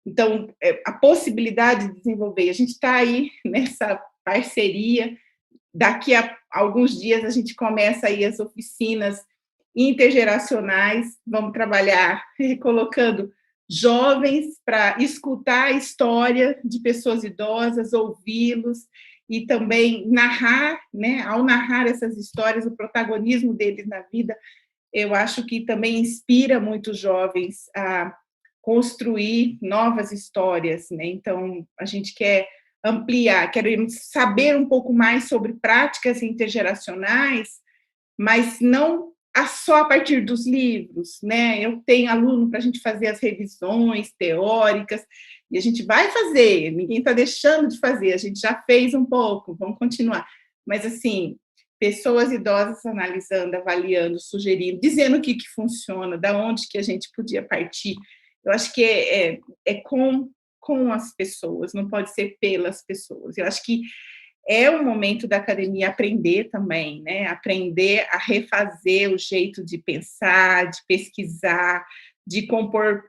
Então, a possibilidade de desenvolver, a gente está aí nessa parceria. Daqui a alguns dias a gente começa aí as oficinas intergeracionais, vamos trabalhar colocando jovens para escutar a história de pessoas idosas, ouvi-los e também narrar, né? Ao narrar essas histórias, o protagonismo deles na vida, eu acho que também inspira muitos jovens a construir novas histórias, né? Então, a gente quer ampliar, queremos saber um pouco mais sobre práticas intergeracionais, mas não só a partir dos livros, né? Eu tenho aluno para a gente fazer as revisões teóricas, e a gente vai fazer, ninguém está deixando de fazer, a gente já fez um pouco, vamos continuar. Mas, assim, pessoas idosas analisando, avaliando, sugerindo, dizendo o que funciona, da onde que a gente podia partir. Eu acho que é com as pessoas, não pode ser pelas pessoas. Eu acho que é o momento da academia aprender também, né? Aprender a refazer o jeito de pensar, de pesquisar, de compor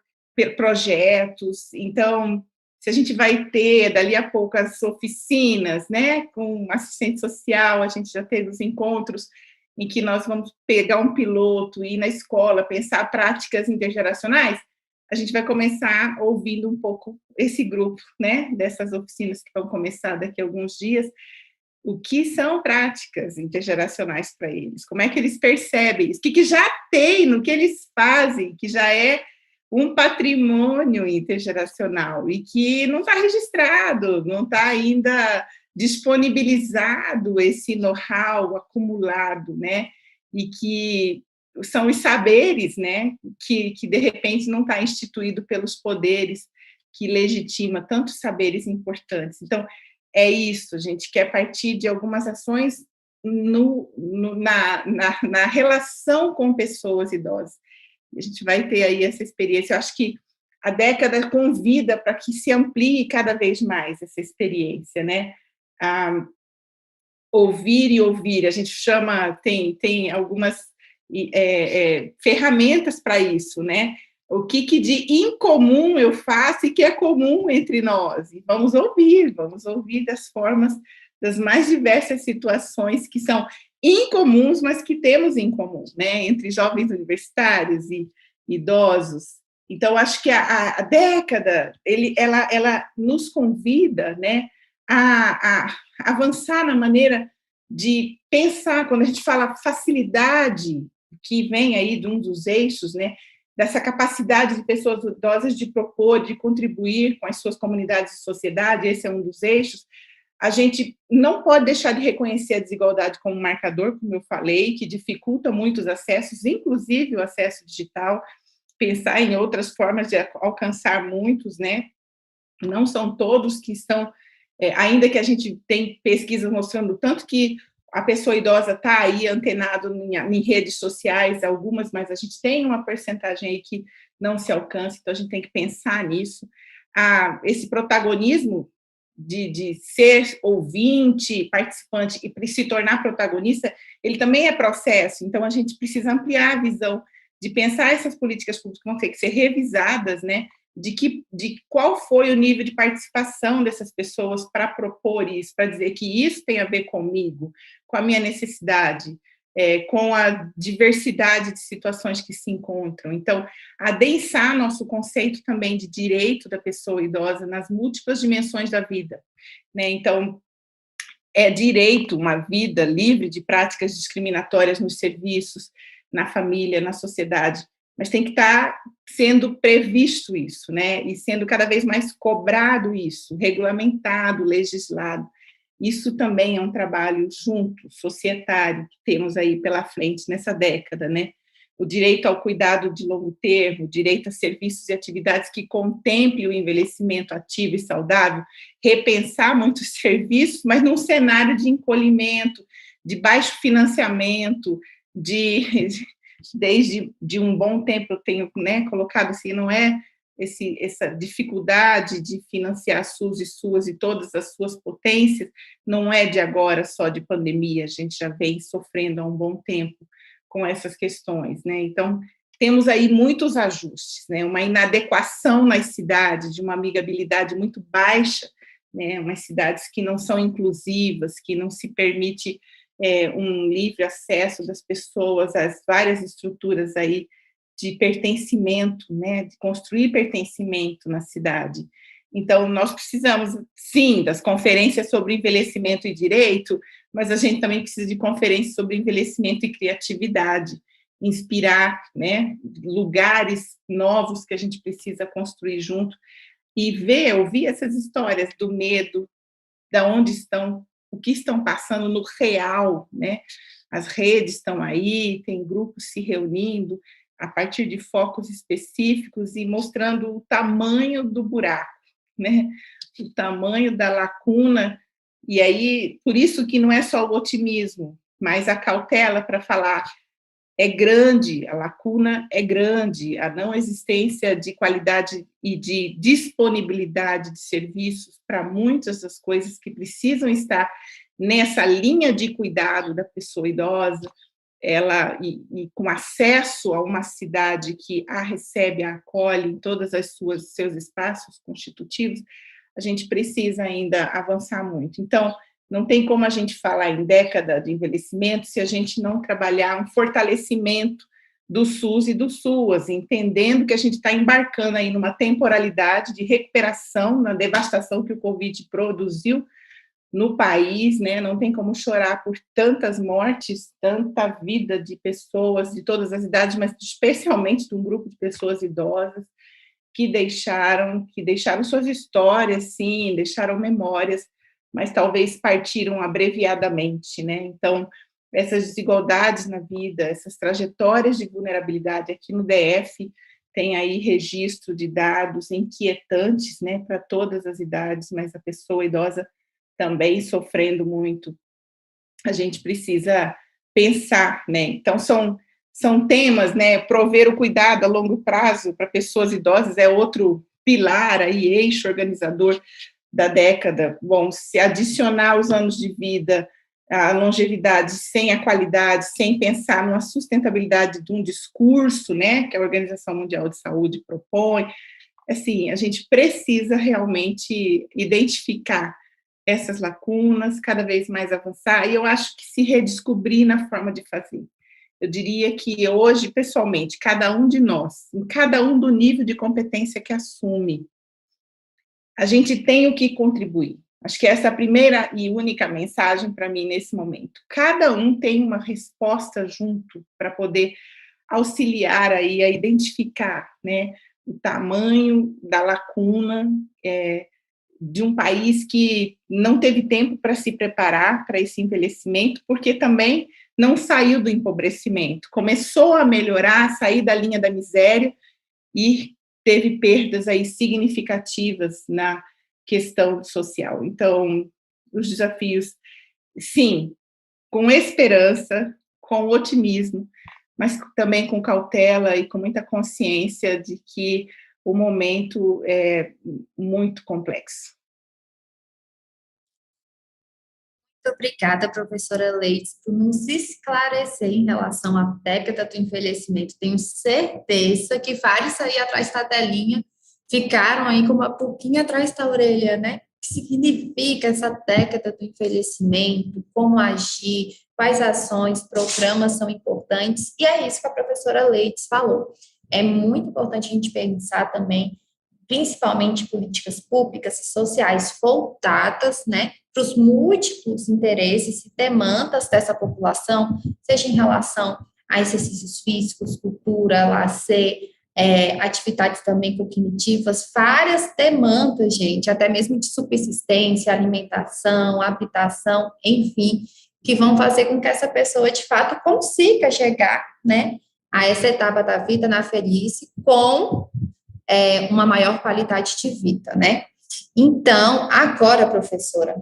projetos. Então, se a gente vai ter, dali a pouco, as oficinas, né? Com assistente social, a gente já teve os encontros em que nós vamos pegar um piloto, ir na escola, pensar práticas intergeracionais, a gente vai começar ouvindo um pouco esse grupo, né, dessas oficinas que vão começar daqui a alguns dias, o que são práticas intergeracionais para eles, como é que eles percebem isso, o que já tem no que eles fazem, que já é um patrimônio intergeracional e que não está registrado, não está ainda disponibilizado esse know-how acumulado, né, e que são os saberes, né, que de repente não está instituído pelos poderes que legitima tantos saberes importantes. Então, é isso, a gente quer partir de algumas ações na relação com pessoas idosas. A gente vai ter aí essa experiência. Eu acho que a década convida para que se amplie cada vez mais essa experiência, né? Ouvir e ouvir, a gente chama, tem algumas ferramentas para isso, né? O que de incomum eu faço e que é comum entre nós. E vamos ouvir das formas, das mais diversas situações que são incomuns, mas que temos em comum, né? Entre jovens universitários e idosos. Então, acho que a década, ela nos convida, né, a avançar na maneira de pensar, quando a gente fala facilidade, que vem aí de um dos eixos, né, dessa capacidade de pessoas idosas de propor, de contribuir com as suas comunidades e sociedade, esse é um dos eixos. A gente não pode deixar de reconhecer a desigualdade como marcador, como eu falei, que dificulta muito os acessos, inclusive o acesso digital, pensar em outras formas de alcançar muitos, né? Não são todos que estão, ainda que a gente tem pesquisas mostrando tanto que a pessoa idosa está aí antenado em redes sociais, algumas, mas a gente tem uma percentagem aí que não se alcança, então a gente tem que pensar nisso. Esse protagonismo de ser ouvinte, participante e se tornar protagonista, ele também é processo, então a gente precisa ampliar a visão de pensar essas políticas públicas que vão ter que ser revisadas, né, de qual foi o nível de participação dessas pessoas para propor isso, para dizer que isso tem a ver comigo, com a minha necessidade, com a diversidade de situações que se encontram. Então, adensar nosso conceito também de direito da pessoa idosa nas múltiplas dimensões da vida, né? Então, é direito uma vida livre de práticas discriminatórias nos serviços, na família, na sociedade, mas tem que estar sendo previsto isso, né? E sendo cada vez mais cobrado isso, regulamentado, legislado. Isso também é um trabalho junto, societário, que temos aí pela frente nessa década, né? O direito ao cuidado de longo termo, o direito a serviços e atividades que contemplem o envelhecimento ativo e saudável, repensar muitos serviços, mas num cenário de encolhimento, de baixo financiamento, desde um bom tempo eu tenho, né, colocado assim, não é essa dificuldade de financiar SUS e SUAS e todas as suas potências, não é de agora só de pandemia, a gente já vem sofrendo há um bom tempo com essas questões, né? Então, temos aí muitos ajustes, né? Uma inadequação nas cidades, de uma amigabilidade muito baixa, né? Umas cidades que não são inclusivas, que não se permite um livre acesso das pessoas às várias estruturas aí de pertencimento, né? De construir pertencimento na cidade. Então, nós precisamos, sim, das conferências sobre envelhecimento e direito, mas a gente também precisa de conferências sobre envelhecimento e criatividade, inspirar, né, lugares novos que a gente precisa construir junto e ouvir essas histórias do medo, da onde estão, o que estão passando no real, né? As redes estão aí, tem grupos se reunindo a partir de focos específicos e mostrando o tamanho do buraco, né? O tamanho da lacuna, e aí, por isso que não é só o otimismo, mas a cautela para falar, é grande, a lacuna é grande, a não existência de qualidade e de disponibilidade de serviços para muitas das coisas que precisam estar nessa linha de cuidado da pessoa idosa, ela e com acesso a uma cidade que a recebe, a acolhe em todas as seus espaços constitutivos, a gente precisa ainda avançar muito. Então, não tem como a gente falar em década de envelhecimento se a gente não trabalhar um fortalecimento do SUS e do SUAS, entendendo que a gente está embarcando aí numa temporalidade de recuperação na devastação que o Covid produziu no país, né? Não tem como chorar por tantas mortes, tanta vida de pessoas de todas as idades, mas especialmente de um grupo de pessoas idosas que deixaram suas histórias, sim, deixaram memórias, mas talvez partiram abreviadamente, né? Então, essas desigualdades na vida, essas trajetórias de vulnerabilidade aqui no DF, tem aí registro de dados inquietantes, né, para todas as idades, mas a pessoa idosa também sofrendo muito. A gente precisa pensar, né? Então, são temas, né? Prover o cuidado a longo prazo para pessoas idosas é outro pilar aí, eixo organizador da década. Bom, se adicionar os anos de vida, a longevidade sem a qualidade, sem pensar numa sustentabilidade de um discurso, né, que a Organização Mundial de Saúde propõe, assim, a gente precisa realmente identificar essas lacunas, cada vez mais avançar, e eu acho que se redescobrir na forma de fazer. Eu diria que hoje, pessoalmente, cada um de nós, em cada um do nível de competência que assume, a gente tem o que contribuir. Acho que essa é a primeira e única mensagem para mim nesse momento. Cada um tem uma resposta junto para poder auxiliar aí a identificar, né, o tamanho da lacuna de um país que não teve tempo para se preparar para esse envelhecimento, porque também não saiu do empobrecimento, começou a melhorar, sair da linha da miséria e teve perdas aí significativas na questão social. Então, os desafios, sim, com esperança, com otimismo, mas também com cautela e com muita consciência de que o momento é muito complexo. Muito obrigada, professora Leite, por nos esclarecer em relação à década do envelhecimento. Tenho certeza que vários aí atrás da telinha ficaram aí com uma pulguinha atrás da orelha, né? O que significa essa década do envelhecimento, como agir, quais ações, programas são importantes, e é isso que a professora Leite falou. É muito importante a gente pensar também, principalmente políticas públicas e sociais voltadas, né, para os múltiplos interesses e demandas dessa população, seja em relação a exercícios físicos, cultura, lazer, atividades também cognitivas, várias demandas, gente, até mesmo de subsistência, alimentação, habitação, enfim, que vão fazer com que essa pessoa, de fato, consiga chegar, né, a essa etapa da vida na velhice com uma maior qualidade de vida, né? Então, agora, professora,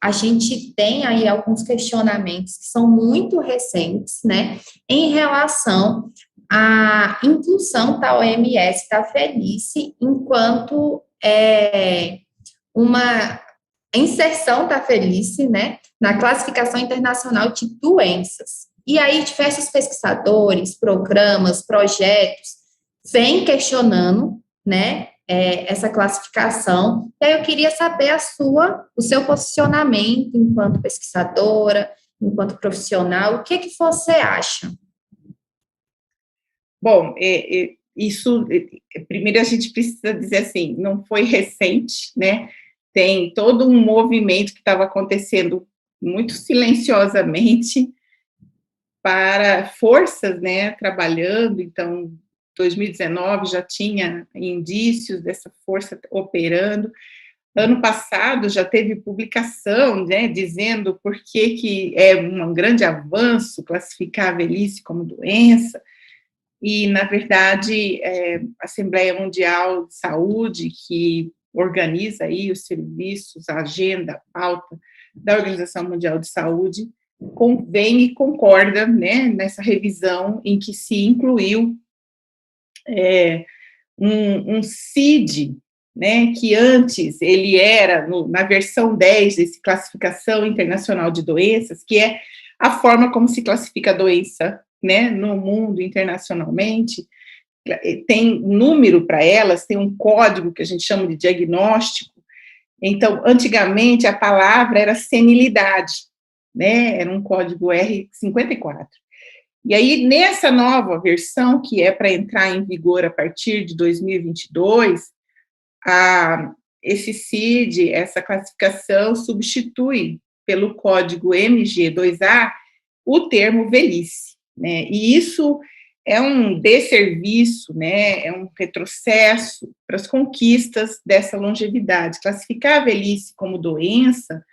a gente tem aí alguns questionamentos que são muito recentes, né, em relação à inclusão da OMS da velhice enquanto uma inserção da velhice, né, na classificação internacional de doenças. E aí, diversos pesquisadores, programas, projetos, vêm questionando, né, essa classificação. E aí eu queria saber o seu posicionamento enquanto pesquisadora, enquanto profissional, o que você acha? Bom, isso, primeiro a gente precisa dizer assim, não foi recente, né? Tem todo um movimento que estava acontecendo muito silenciosamente para forças, né, trabalhando. Então, 2019 já tinha indícios dessa força operando. Ano passado já teve publicação, né, dizendo por que é um grande avanço classificar a velhice como doença. E, na verdade, a Assembleia Mundial de Saúde, que organiza aí os serviços, a agenda, a pauta da Organização Mundial de Saúde, convém e concorda, né, nessa revisão em que se incluiu um CID, né, que antes ele era, na versão 10 desse Classificação Internacional de Doenças, que é a forma como se classifica a doença, né, no mundo internacionalmente. Tem número para elas, tem um código que a gente chama de diagnóstico. Então, antigamente, a palavra era senilidade, né, era um código R54. E aí, nessa nova versão, que é para entrar em vigor a partir de 2022, esse CID, essa classificação, substitui pelo código MG2A o termo velhice, né? E isso é um desserviço, né? É um retrocesso para as conquistas dessa longevidade. Classificar a velhice como doença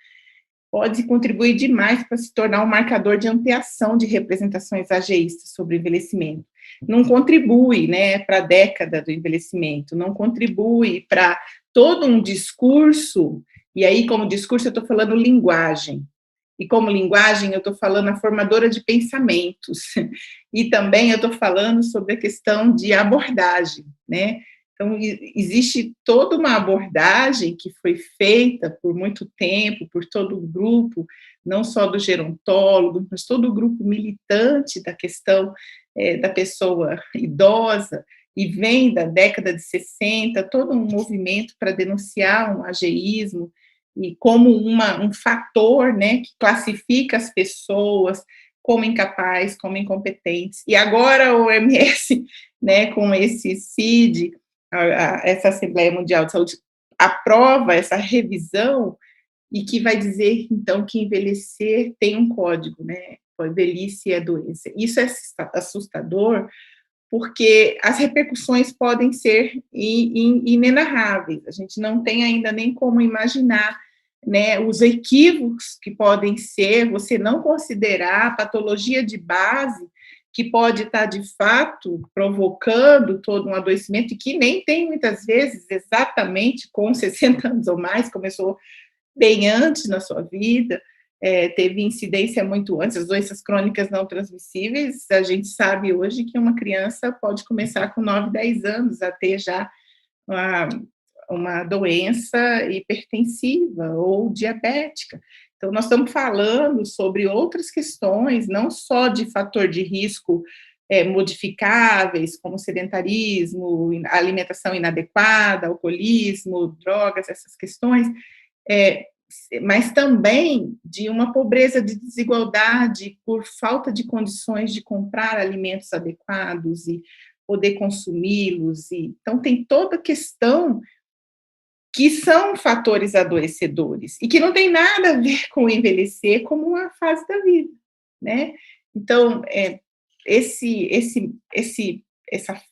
pode contribuir demais para se tornar um marcador de ampliação de representações ageístas sobre o envelhecimento. Não contribui, né, para a década do envelhecimento, não contribui para todo um discurso, e aí, como discurso, eu estou falando linguagem, e como linguagem, eu estou falando a formadora de pensamentos, e também eu estou falando sobre a questão de abordagem, né? Então, existe toda uma abordagem que foi feita por muito tempo, por todo o grupo, não só do gerontólogo, mas todo o grupo militante da questão da pessoa idosa, e vem da década de 60, todo um movimento para denunciar um ageísmo, e como um fator, né, que classifica as pessoas como incapazes, como incompetentes. E agora o OMS, né, com esse CID, essa Assembleia Mundial de Saúde aprova essa revisão e que vai dizer, então, que envelhecer tem um código, né? Velhice é doença. Isso é assustador, porque as repercussões podem ser inenarráveis. A gente não tem ainda nem como imaginar, né, os equívocos que podem ser, você não considerar a patologia de base que pode estar, de fato, provocando todo um adoecimento, e que nem tem, muitas vezes, exatamente com 60 anos ou mais, começou bem antes na sua vida, teve incidência muito antes, as doenças crônicas não transmissíveis, a gente sabe hoje que uma criança pode começar com 9, 10 anos a ter já uma doença hipertensiva ou diabética. Então, nós estamos falando sobre outras questões, não só de fator de risco modificáveis, como sedentarismo, alimentação inadequada, alcoolismo, drogas, essas questões, mas também de uma pobreza de desigualdade por falta de condições de comprar alimentos adequados e poder consumi-los. Então, tem toda a questão que são fatores adoecedores e que não tem nada a ver com envelhecer como uma fase da vida, né? Então, essa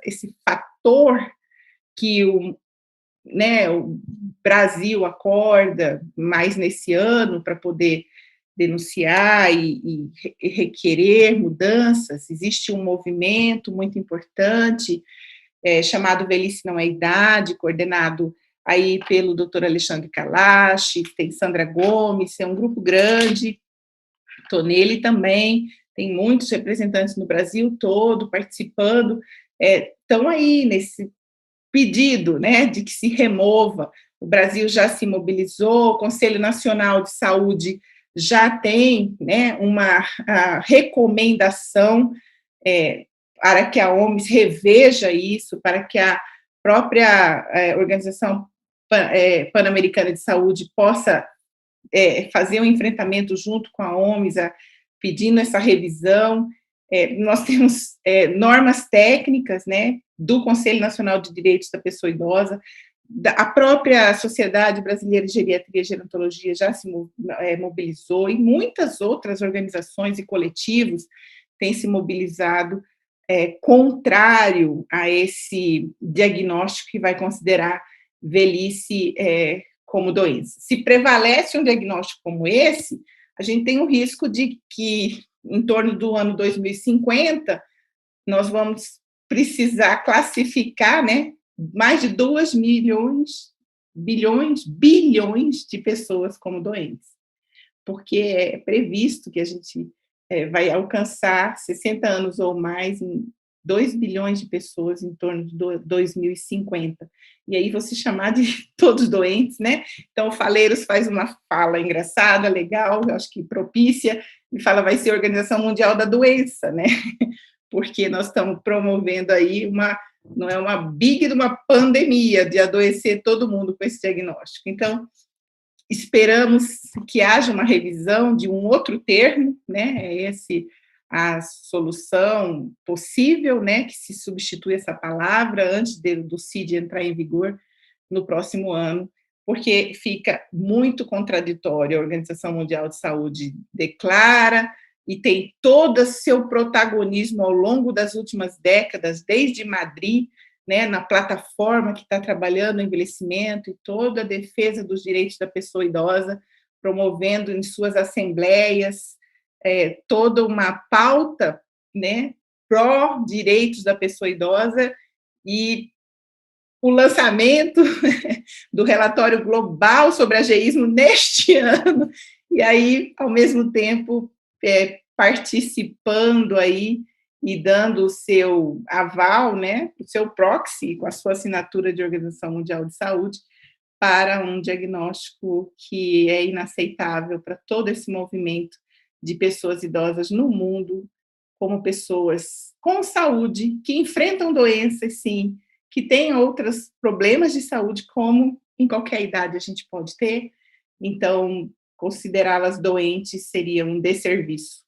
esse fator que o Brasil acorda mais nesse ano para poder denunciar e requerer mudanças. Existe um movimento muito importante chamado Velhice Não é Idade, coordenado aí pelo Dr. Alexandre Kalash, tem Sandra Gomes, é um grupo grande, estou nele também, tem muitos representantes no Brasil todo participando, estão aí nesse pedido, né, de que se remova. O Brasil já se mobilizou, o Conselho Nacional de Saúde já tem, né, uma recomendação para que a OMS reveja isso, para que a própria Organização Pan-Americana de Saúde possa fazer um enfrentamento junto com a OMS, pedindo essa revisão. Nós temos normas técnicas, né, do Conselho Nacional de Direitos da Pessoa Idosa, a própria Sociedade Brasileira de Geriatria e Gerontologia já se mobilizou, e muitas outras organizações e coletivos têm se mobilizado contrário a esse diagnóstico que vai considerar velhice como doença. Se prevalece um diagnóstico como esse, a gente tem o risco de que, em torno do ano 2050, nós vamos precisar classificar, né, mais de 2 bilhões de pessoas como doentes, porque é previsto que a gente vai alcançar 60 anos ou mais em 2 bilhões de pessoas em torno de 2050. E aí você chamar de todos doentes, né? Então, o Faleiros faz uma fala engraçada, legal, eu acho que propícia, e fala, vai ser a Organização Mundial da Doença, né? Porque nós estamos promovendo aí não é uma big de uma pandemia, de adoecer todo mundo com esse diagnóstico. Então, esperamos que haja uma revisão de um outro termo, né? É esse a solução possível, né? Que se substitui essa palavra antes do CID entrar em vigor no próximo ano, porque fica muito contraditório. A Organização Mundial de Saúde declara e tem todo o seu protagonismo ao longo das últimas décadas, desde Madrid, né, na plataforma que está trabalhando o envelhecimento e toda a defesa dos direitos da pessoa idosa, promovendo em suas assembleias toda uma pauta, né, pró-direitos da pessoa idosa, e o lançamento do relatório global sobre ageísmo neste ano, e aí, ao mesmo tempo, participando aí e dando o seu aval, né, o seu proxy, com a sua assinatura de Organização Mundial de Saúde, para um diagnóstico que é inaceitável para todo esse movimento de pessoas idosas no mundo, como pessoas com saúde, que enfrentam doenças, sim, que têm outros problemas de saúde, como em qualquer idade a gente pode ter. Então, considerá-las doentes seria um desserviço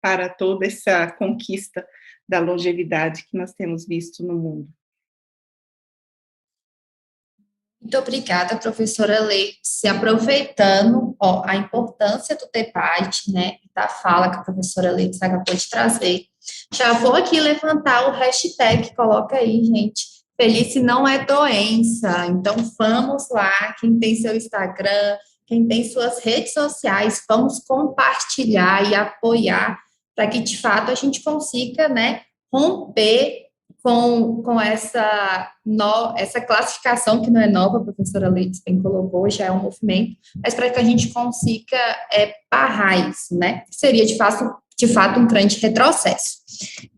para toda essa conquista da longevidade que nós temos visto no mundo. Muito obrigada, professora Letícia. Aproveitando a importância do debate, né, da fala que a professora Letícia acabou de trazer, já vou aqui levantar o hashtag, coloca aí, gente, velhice não é doença. Então, vamos lá, quem tem seu Instagram, quem tem suas redes sociais, vamos compartilhar e apoiar para que, de fato, a gente consiga, né, romper com essa classificação, que não é nova, a professora Leite bem colocou, já é um movimento, mas para que a gente consiga barrar isso, né? Seria, de fato, um grande retrocesso.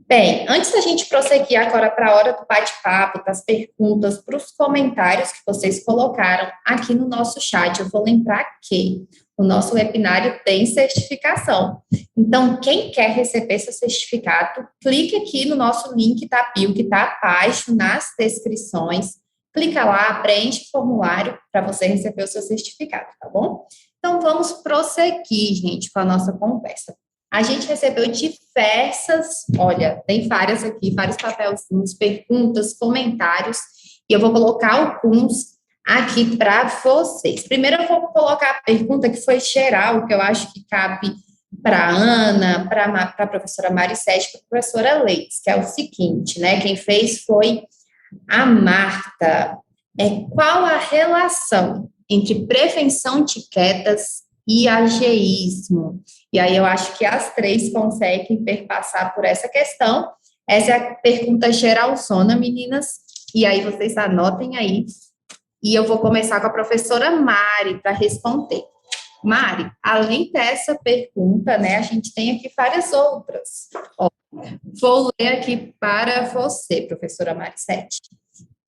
Bem, antes da gente prosseguir agora para a hora do bate-papo, das perguntas, para os comentários que vocês colocaram aqui no nosso chat, eu vou lembrar que o nosso webinário tem certificação. Então, quem quer receber seu certificado, clique aqui no nosso link da bio, que está abaixo nas descrições. Clica lá, preenche o formulário para você receber o seu certificado, tá bom? Então, vamos prosseguir, gente, com a nossa conversa. A gente recebeu tem várias aqui, vários papelzinhos, perguntas, comentários, e eu vou colocar alguns aqui para vocês. Primeiro, eu vou colocar a pergunta que foi geral, que eu acho que cabe para a Ana, para a professora Maricete, para a professora Leite, que é o seguinte, né? Quem fez foi a Marta. Qual a relação entre prevenção de quedas e ageísmo? E aí eu acho que as três conseguem perpassar por essa questão. Essa é a pergunta geralzona, meninas, e aí vocês anotem aí. E eu vou começar com a professora Mari para responder. Mari, além dessa pergunta, né, a gente tem aqui várias outras. Ó, vou ler aqui para você, professora Maricete.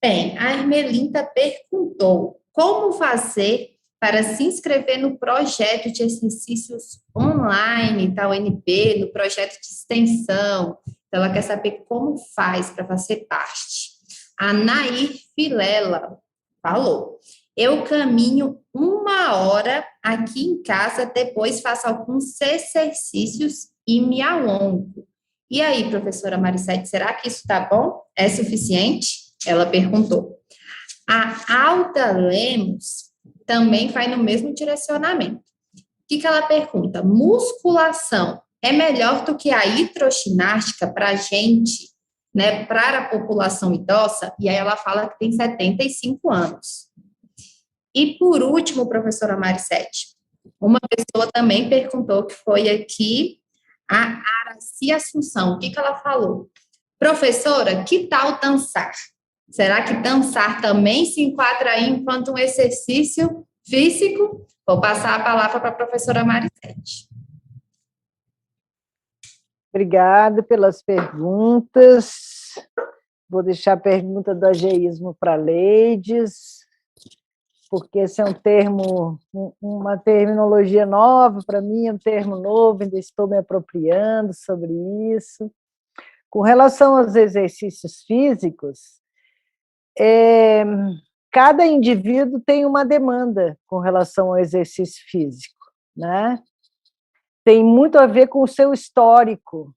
Bem, a Ermelinda perguntou como fazer para se inscrever no projeto de exercícios online da UNB, no projeto de extensão. Então, ela quer saber como faz para fazer parte. A Nair Vilela falou: eu caminho 1 hora aqui em casa, depois faço alguns exercícios e me alongo. E aí, professora Maricete, será que isso está bom? É suficiente? Ela perguntou. A Alda Lemos também vai no mesmo direcionamento. O que ela pergunta? Musculação é melhor do que a hidroginástica para a gente, né, para a população idosa? E aí ela fala que tem 75 anos. E por último, professora Maricete, uma pessoa também perguntou, que foi aqui a Araci Assunção. O que ela falou? Professora, que tal dançar? Será que dançar também se enquadra aí enquanto um exercício físico? Vou passar a palavra para a professora Maricete. Obrigada pelas perguntas. Vou deixar a pergunta do ageísmo para a Leides, porque esse é um termo, uma terminologia nova para mim, é um termo novo, ainda estou me apropriando sobre isso. Com relação aos exercícios físicos, cada indivíduo tem uma demanda com relação ao exercício físico, né? Tem muito a ver com o seu histórico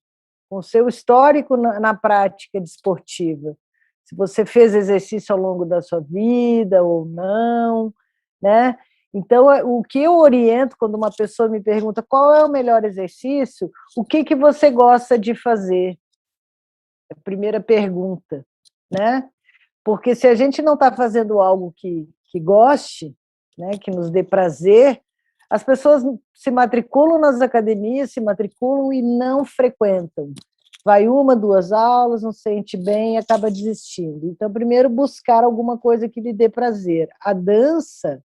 na prática desportiva. Se você fez exercício ao longo da sua vida ou não, né? Então, o que eu oriento quando uma pessoa me pergunta qual é o melhor exercício, o que você gosta de fazer? É a primeira pergunta, né? Porque se a gente não está fazendo algo que goste, né, que nos dê prazer, as pessoas se matriculam nas academias, se matriculam e não frequentam. Vai 1, 2 aulas, não sente bem e acaba desistindo. Então, primeiro, buscar alguma coisa que lhe dê prazer. A dança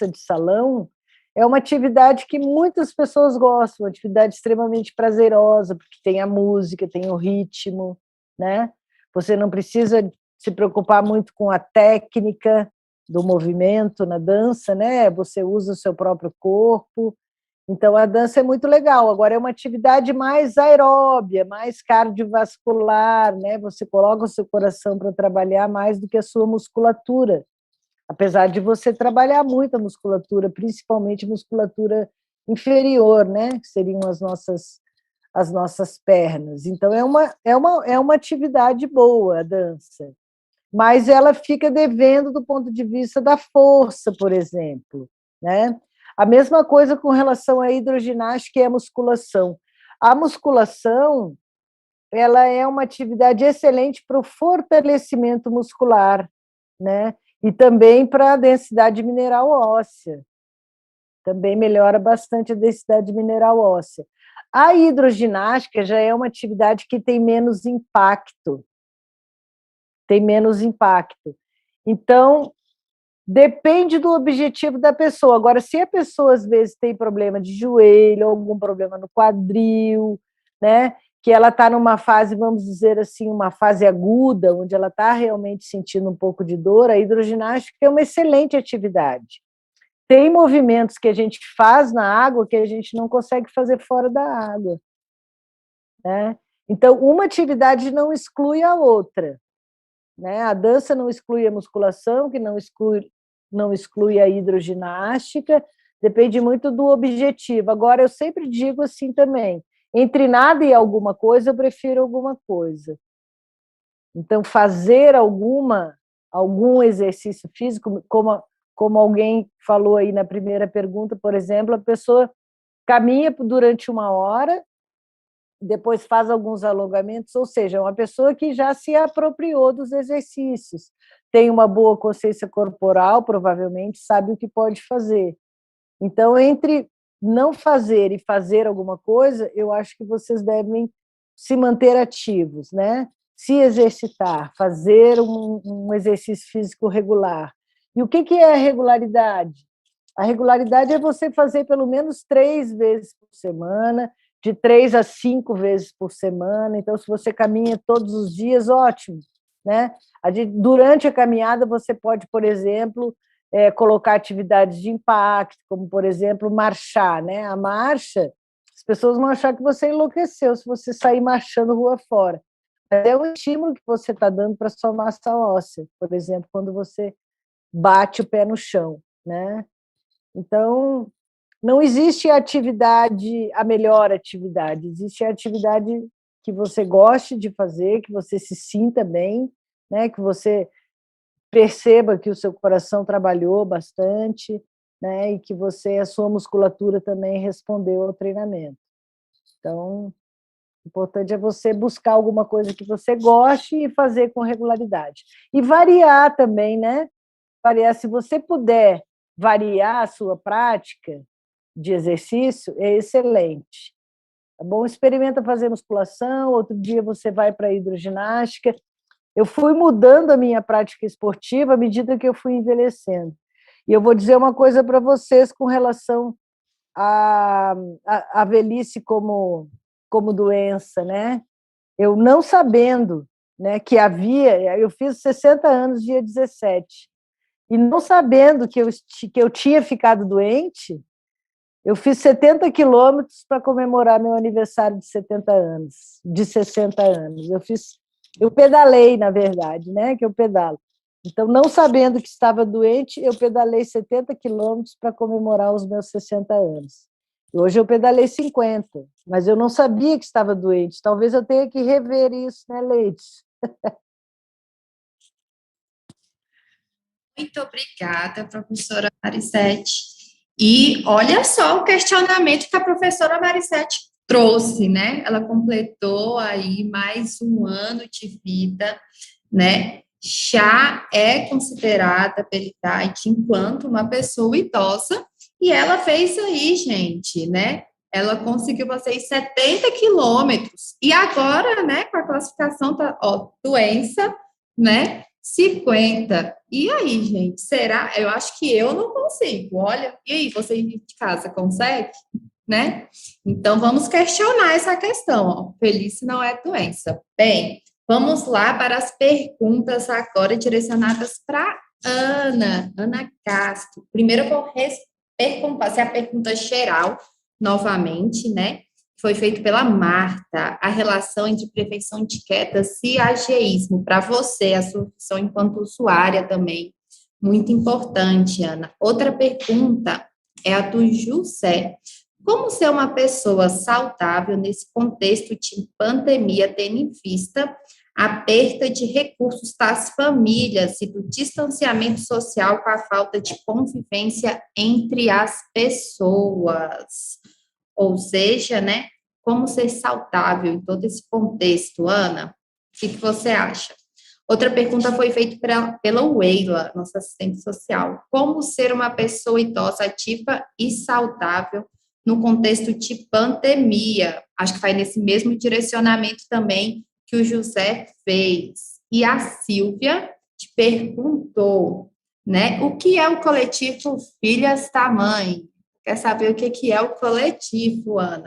de salão, é uma atividade que muitas pessoas gostam, uma atividade extremamente prazerosa, porque tem a música, tem o ritmo, né? Você não precisa se preocupar muito com a técnica do movimento na dança, né? Você usa o seu próprio corpo. Então, a dança é muito legal. Agora, é uma atividade mais aeróbia, mais cardiovascular, né? Você coloca o seu coração para trabalhar mais do que a sua musculatura. Apesar de você trabalhar muito a musculatura, principalmente musculatura inferior, né? Que seriam as nossas pernas. Então, é uma atividade boa a dança, mas ela fica devendo do ponto de vista da força, por exemplo, né? A mesma coisa com relação à hidroginástica e à musculação. A musculação, ela é uma atividade excelente para o fortalecimento muscular, né? E também para a densidade mineral óssea. Também melhora bastante a densidade mineral óssea. A hidroginástica já é uma atividade que tem menos impacto. Então, depende do objetivo da pessoa. Agora, se a pessoa, às vezes, tem problema de joelho, algum problema no quadril, né? Que ela está numa fase, vamos dizer assim, uma fase aguda, onde ela está realmente sentindo um pouco de dor, a hidroginástica é uma excelente atividade. Tem movimentos que a gente faz na água que a gente não consegue fazer fora da água, né? Então, uma atividade não exclui a outra, né? A dança não exclui a musculação, que não exclui a hidroginástica, depende muito do objetivo. Agora, eu sempre digo assim também, entre nada e alguma coisa, eu prefiro alguma coisa. Então, fazer algum exercício físico, como alguém falou aí na primeira pergunta, por exemplo, a pessoa caminha durante 1 hora, depois faz alguns alongamentos, ou seja, é uma pessoa que já se apropriou dos exercícios, tem uma boa consciência corporal, provavelmente sabe o que pode fazer. Então, entre não fazer e fazer alguma coisa, eu acho que vocês devem se manter ativos, né? Se exercitar, fazer um exercício físico regular. E o que é a regularidade? A regularidade é você fazer pelo menos 3 vezes por semana, de 3 a 5 vezes por semana. Então, se você caminha todos os dias, ótimo, né? Durante a caminhada, você pode, por exemplo, colocar atividades de impacto, como, por exemplo, marchar, né? A marcha, as pessoas vão achar que você enlouqueceu se você sair marchando rua fora. Mas é um estímulo que você está dando para a sua massa óssea, por exemplo, quando você bate o pé no chão, né? Então, não existe atividade, a melhor atividade, existe a atividade que você goste de fazer, que você se sinta bem, né? Que você perceba que o seu coração trabalhou bastante, né? E que a sua musculatura também respondeu ao treinamento. Então, o importante é você buscar alguma coisa que você goste e fazer com regularidade. E variar também, né? Variar, se você puder variar a sua prática de exercício, é excelente. Tá bom? Experimenta fazer musculação, outro dia você vai para a hidroginástica. Eu fui mudando a minha prática esportiva à medida que eu fui envelhecendo. E eu vou dizer uma coisa para vocês com relação à velhice como doença, né? Eu não sabendo, né, que eu fiz 60 anos dia 17, e não sabendo que eu tinha ficado doente, eu fiz 70 quilômetros para comemorar meu aniversário de 70 anos, de 60 anos. Eu pedalei, na verdade, né, que eu pedalo. Então, não sabendo que estava doente, eu pedalei 70 quilômetros para comemorar os meus 60 anos. Hoje eu pedalei 50, mas eu não sabia que estava doente. Talvez eu tenha que rever isso, né, Leite? Muito obrigada, professora Marissete. E olha só o questionamento que a professora Marissete trouxe, né? Ela completou aí mais 1 ano de vida, né? Já é considerada pela idade enquanto uma pessoa idosa, e ela fez aí, gente, né? Ela conseguiu fazer 70 quilômetros, e agora, né, com a classificação, doença, né? 50. E aí, gente, será? Eu acho que eu não consigo. Olha, e aí, você de casa consegue? Né? Então, vamos questionar essa questão. Ó. Velhice não é doença. Bem, vamos lá para as perguntas agora direcionadas para Ana Castro. Primeiro, eu vou fazer a pergunta geral, novamente, né? Foi feito pela Marta, a relação entre prevenção de quedas e ageísmo. Para você, a sua função enquanto usuária também, muito importante, Ana. Outra pergunta é a do José. Como ser uma pessoa saudável nesse contexto de pandemia, tendo em vista a perda de recursos das famílias e do distanciamento social com a falta de convivência entre as pessoas? Ou seja, né, como ser saudável em todo esse contexto, Ana? O que você acha? Outra pergunta foi feita pela Weila, nossa assistente social. Como ser uma pessoa idosa ativa e saudável no contexto de pandemia? Acho que vai nesse mesmo direcionamento também que o José fez. E a Silvia te perguntou, né, o que é o coletivo Filhas da Mãe? Quer saber o que é o coletivo, Ana?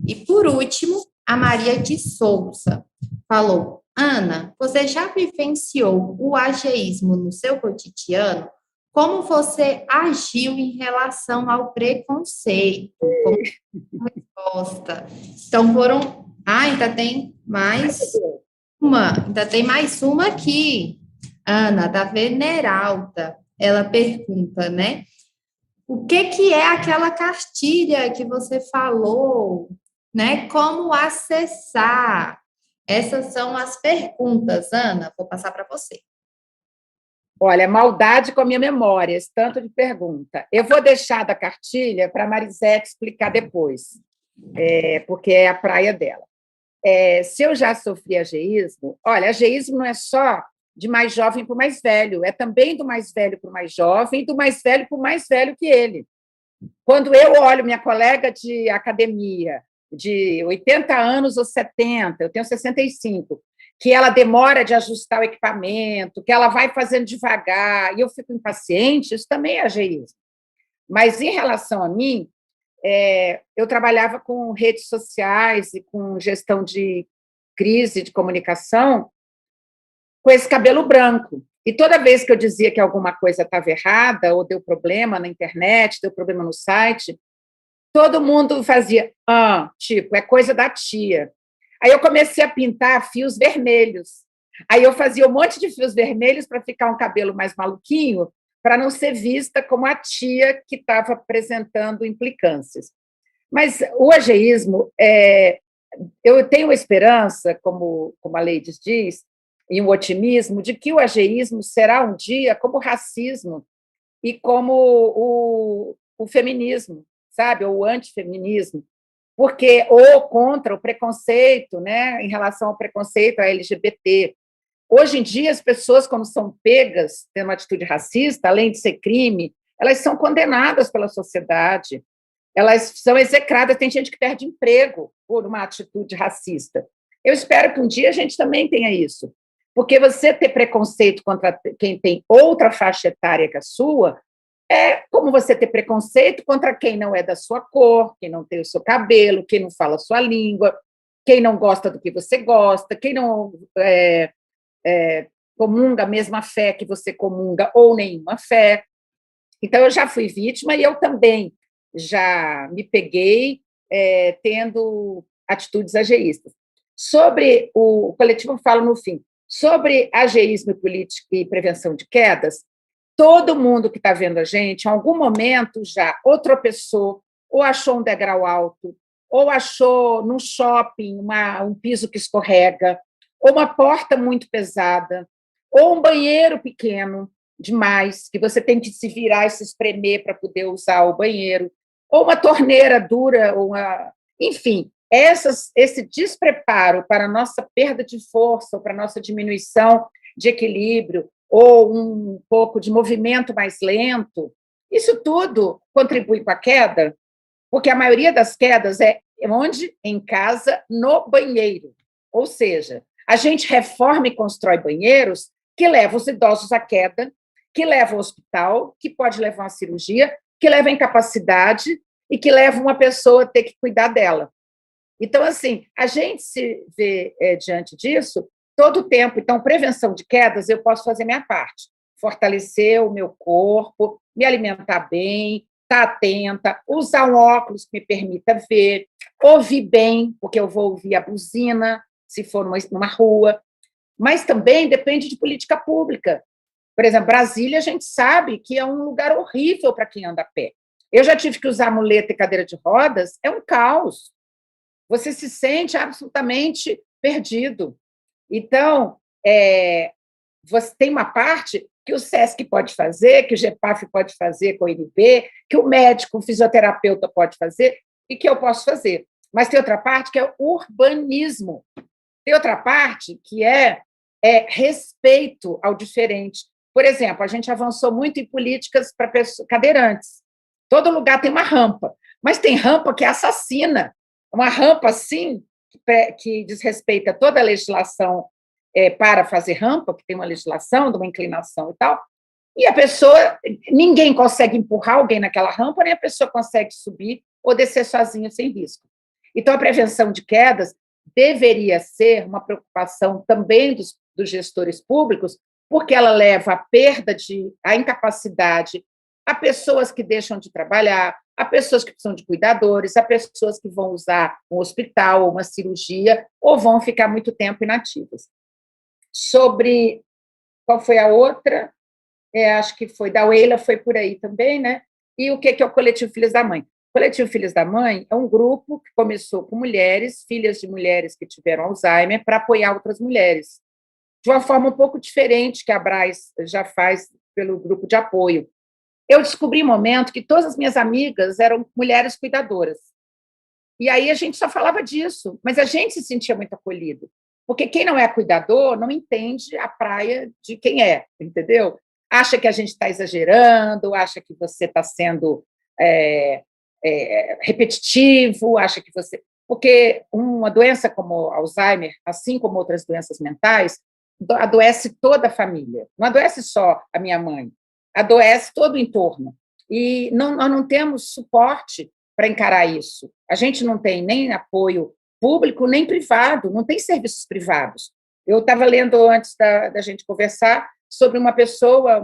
E, por último, a Maria de Souza falou, Ana, você já vivenciou o ageísmo no seu cotidiano? Como você agiu em relação ao preconceito? Como resposta? Então, foram... ainda tem mais uma aqui, Ana, da Veneralda. Ela pergunta, né? O que é aquela cartilha que você falou, né? Como acessar? Essas são as perguntas, Ana. Vou passar para você. Olha, maldade com a minha memória, esse tanto de pergunta. Eu vou deixar da cartilha para a Marisete explicar depois, porque é a praia dela. Se eu já sofri ageísmo, olha, ageísmo não é só de mais jovem para o mais velho, é também do mais velho para o mais jovem e do mais velho para o mais velho que ele. Quando eu olho minha colega de academia, de 80 anos ou 70, eu tenho 65, que ela demora de ajustar o equipamento, que ela vai fazendo devagar, e eu fico impaciente, isso também é ageísmo. Mas, em relação a mim, eu trabalhava com redes sociais e com gestão de crise de comunicação com esse cabelo branco. E toda vez que eu dizia que alguma coisa estava errada, ou deu problema na internet, deu problema no site, todo mundo fazia, tipo, é coisa da tia. Aí eu comecei a pintar fios vermelhos. Aí eu fazia um monte de fios vermelhos para ficar um cabelo mais maluquinho, para não ser vista como a tia que estava apresentando implicâncias. Mas o ageísmo, eu tenho esperança, como a Leides diz, e um otimismo, de que o ageísmo será um dia como o racismo e como o feminismo, sabe, ou o antifeminismo, porque ou contra o preconceito, né, em relação ao preconceito a LGBT. Hoje em dia, as pessoas, quando são pegas tendo uma atitude racista, além de ser crime, elas são condenadas pela sociedade, elas são execradas, tem gente que perde emprego por uma atitude racista. Eu espero que um dia a gente também tenha isso, porque você ter preconceito contra quem tem outra faixa etária que a sua é como você ter preconceito contra quem não é da sua cor, quem não tem o seu cabelo, quem não fala a sua língua, quem não gosta do que você gosta, quem não comunga a mesma fé que você comunga ou nenhuma fé. Então, eu já fui vítima e eu também já me peguei tendo atitudes ageístas. Sobre o coletivo, falo no fim, sobre ageísmo político e prevenção de quedas, todo mundo que está vendo a gente, em algum momento já ou tropeçou, ou achou um degrau alto, ou achou num shopping um piso que escorrega, ou uma porta muito pesada, ou um banheiro pequeno demais, que você tem que se virar e se espremer para poder usar o banheiro, ou uma torneira dura, enfim, esse despreparo para a nossa perda de força, ou para a nossa diminuição de equilíbrio, ou um pouco de movimento mais lento, isso tudo contribui para a queda, porque a maioria das quedas é onde? Em casa, no banheiro. Ou seja, a gente reforma e constrói banheiros que levam os idosos à queda, que levam ao hospital, que pode levar a uma cirurgia, que levam a incapacidade e que levam uma pessoa a ter que cuidar dela. Então, assim, a gente se vê diante disso todo o tempo. Então, prevenção de quedas, eu posso fazer minha parte. Fortalecer o meu corpo, me alimentar bem, estar atenta, usar um óculos que me permita ver, ouvir bem, porque eu vou ouvir a buzina, se for numa rua. Mas também depende de política pública. Por exemplo, Brasília, a gente sabe que é um lugar horrível para quem anda a pé. Eu já tive que usar muleta e cadeira de rodas, é um caos. Você se sente absolutamente perdido. Então, você tem uma parte que o SESC pode fazer, que o GEPAF pode fazer com o INB, que o médico, o fisioterapeuta pode fazer e que eu posso fazer. Mas tem outra parte que é o urbanismo. Tem outra parte que é respeito ao diferente. Por exemplo, a gente avançou muito em políticas para cadeirantes. Todo lugar tem uma rampa, mas tem rampa que é assassina. Uma rampa, assim, que desrespeita toda a legislação para fazer rampa, que tem uma legislação de uma inclinação e tal, e a pessoa, ninguém consegue empurrar alguém naquela rampa, nem a pessoa consegue subir ou descer sozinha sem risco. Então, a prevenção de quedas deveria ser uma preocupação também dos gestores públicos, porque ela leva à perda à incapacidade a pessoas que deixam de trabalhar, a pessoas que precisam de cuidadores, a pessoas que vão usar um hospital ou uma cirurgia, ou vão ficar muito tempo inativas. Sobre qual foi a outra, acho que foi da Weila, foi por aí também, né? E o que é o Coletivo Filhas da Mãe? O Coletivo Filhas da Mãe é um grupo que começou com mulheres, filhas de mulheres que tiveram Alzheimer, para apoiar outras mulheres, de uma forma um pouco diferente que a Braz já faz pelo grupo de apoio. Eu descobri um momento que todas as minhas amigas eram mulheres cuidadoras. E aí a gente só falava disso, mas a gente se sentia muito acolhido, porque quem não é cuidador não entende a praia de quem é, entendeu? Acha que a gente está exagerando, acha que você está sendo repetitivo, acha que você... Porque uma doença como Alzheimer, assim como outras doenças mentais, adoece toda a família, não adoece só a minha mãe, adoece todo o entorno. E nós não temos suporte para encarar isso. A gente não tem nem apoio público, nem privado, não tem serviços privados. Eu estava lendo, antes da gente conversar, sobre uma pessoa,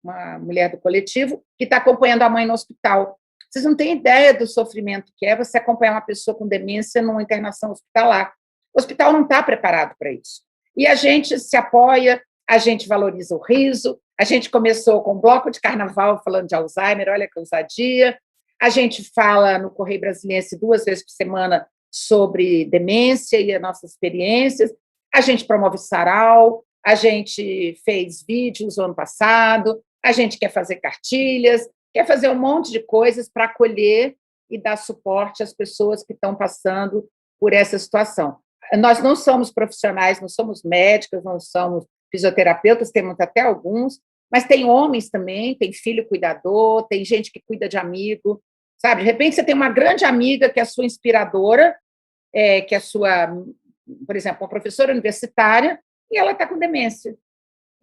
uma mulher do coletivo, que está acompanhando a mãe no hospital. Vocês não têm ideia do sofrimento que é você acompanhar uma pessoa com demência numa internação hospitalar. O hospital não está preparado para isso. E a gente se apoia, a gente valoriza o riso, a gente começou com um bloco de carnaval falando de Alzheimer, olha que ousadia. A gente fala no Correio Brasiliense 2 vezes por semana sobre demência e as nossas experiências. A gente promove sarau, a gente fez vídeos no ano passado, a gente quer fazer cartilhas, quer fazer um monte de coisas para acolher e dar suporte às pessoas que estão passando por essa situação. Nós não somos profissionais, não somos médicos, não somos fisioterapeutas, temos até alguns, mas tem homens também, tem filho cuidador, tem gente que cuida de amigo, sabe? De repente você tem uma grande amiga que é a sua inspiradora, que é a sua, por exemplo, uma professora universitária, e ela está com demência,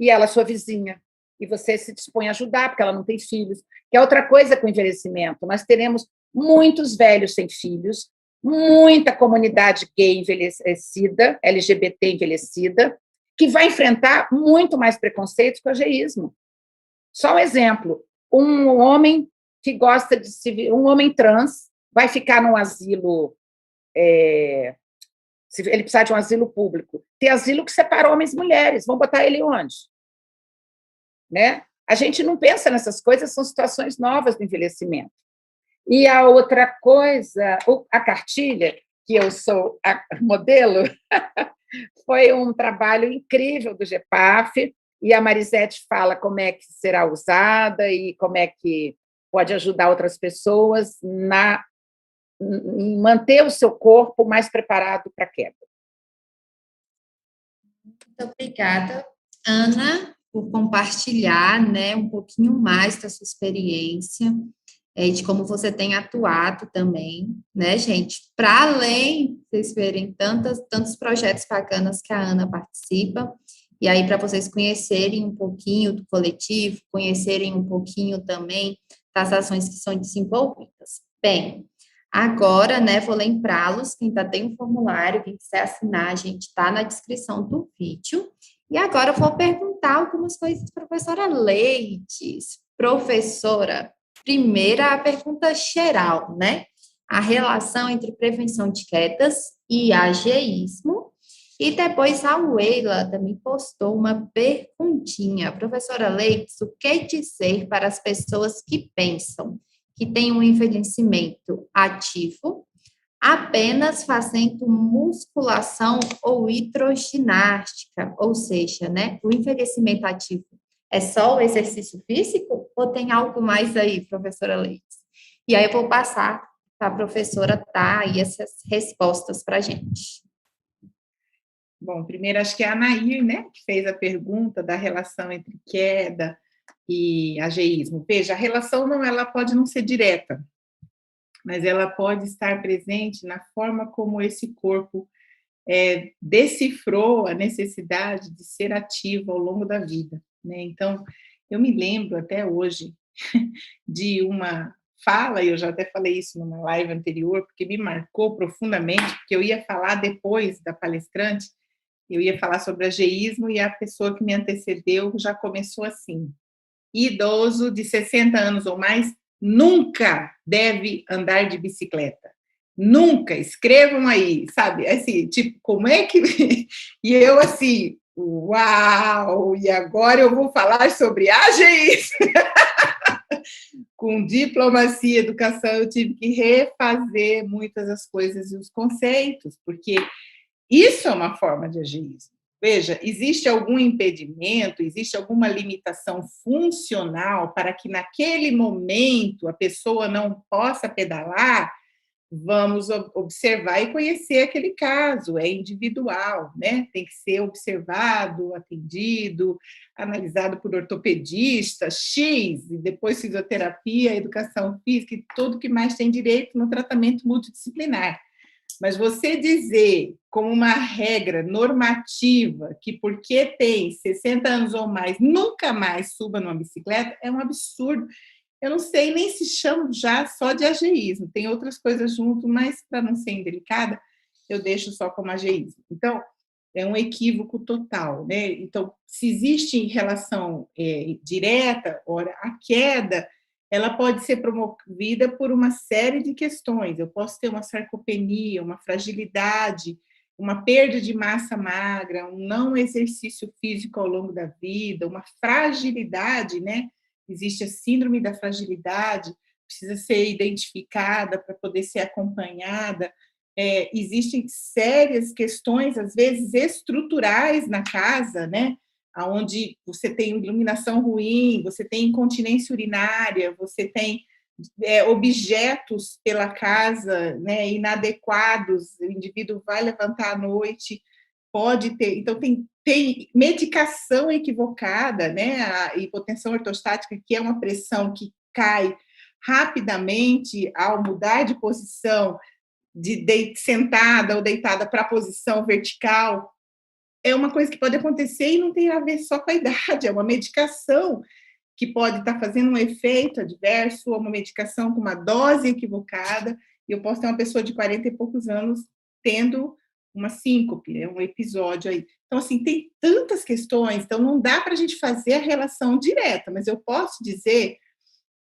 e ela é sua vizinha, e você se dispõe a ajudar, porque ela não tem filhos, que é outra coisa com o envelhecimento. Nós teremos muitos velhos sem filhos, muita comunidade gay envelhecida, LGBT envelhecida, que vai enfrentar muito mais preconceitos que o ageísmo. Só um exemplo, um homem que gosta de se... um homem trans vai ficar num asilo... se ele precisar de um asilo público, tem asilo que separa homens e mulheres, vão botar ele onde? Né? A gente não pensa nessas coisas, são situações novas do envelhecimento. E a outra coisa, a cartilha, que eu sou a modelo, foi um trabalho incrível do GEPAF, e a Marisete fala como é que será usada e como é que pode ajudar outras pessoas em manter o seu corpo mais preparado para a queda. Muito obrigada, Ana, por compartilhar, né, um pouquinho mais da sua experiência, de como você tem atuado também, né, gente? Para além de vocês verem tantos projetos bacanas que a Ana participa, e aí para vocês conhecerem um pouquinho do coletivo, conhecerem um pouquinho também das ações que são desenvolvidas. Bem, agora, né, vou lembrá-los, quem ainda tem um formulário, quem quiser assinar, a gente está na descrição do vídeo. E agora eu vou perguntar algumas coisas para a professora Leites. Professora, primeira, a pergunta geral, né? A relação entre prevenção de quedas e ageísmo. E depois a Weila também postou uma perguntinha. Professora Leites, o que dizer para as pessoas que pensam que tem um envelhecimento ativo, apenas fazendo musculação ou hidroginástica, ou seja, né, o envelhecimento ativo é só o exercício físico ou tem algo mais aí, professora Leites? E aí eu vou passar para a professora dar aí essas respostas para a gente. Bom, primeiro acho que é a Anair, né, que fez a pergunta da relação entre queda e ageísmo. Veja, a relação ela pode não ser direta, mas ela pode estar presente na forma como esse corpo decifrou a necessidade de ser ativo ao longo da vida, né? Então, eu me lembro até hoje de uma fala, e eu já até falei isso numa live anterior, porque me marcou profundamente, porque eu ia falar depois da palestrante, eu ia falar sobre ageísmo, e a pessoa que me antecedeu já começou assim: idoso de 60 anos ou mais nunca deve andar de bicicleta. Nunca, escrevam aí, sabe? Assim, tipo, como é que... E eu assim, uau! E agora eu vou falar sobre ageísmo. Com diplomacia e educação, eu tive que refazer muitas das coisas e os conceitos, porque isso é uma forma de ageísmo, Veja, existe algum impedimento, existe alguma limitação funcional para que naquele momento a pessoa não possa pedalar? Vamos observar e conhecer aquele caso, é individual, né? Tem que ser observado, atendido, analisado por ortopedista, X, e depois fisioterapia, educação física e tudo que mais tem direito no tratamento multidisciplinar. Mas você dizer como uma regra normativa que porque tem 60 anos ou mais, nunca mais suba numa bicicleta, é um absurdo. Eu não sei nem se chama já só de ageísmo, tem outras coisas junto, mas para não ser indelicada, eu deixo só como ageísmo. Então, é um equívoco total, né? Então, se existe relação direta, ora, a queda, ela pode ser promovida por uma série de questões. Eu posso ter uma sarcopenia, uma fragilidade, uma perda de massa magra, um não exercício físico ao longo da vida, uma fragilidade, né? Existe a síndrome da fragilidade, precisa ser identificada para poder ser acompanhada. Existem sérias questões, às vezes, estruturais na casa, né? Onde você tem iluminação ruim, você tem incontinência urinária, você tem objetos pela casa, né, inadequados, o indivíduo vai levantar à noite, pode ter, então tem medicação equivocada, né, a hipotensão ortostática, que é uma pressão que cai rapidamente ao mudar de posição, sentada ou deitada para a posição vertical, é uma coisa que pode acontecer e não tem a ver só com a idade, é uma medicação que pode estar fazendo um efeito adverso, ou uma medicação com uma dose equivocada, e eu posso ter uma pessoa de 40 e poucos anos tendo uma síncope, um episódio aí. Então, assim, tem tantas questões, então não dá para a gente fazer a relação direta, mas eu posso dizer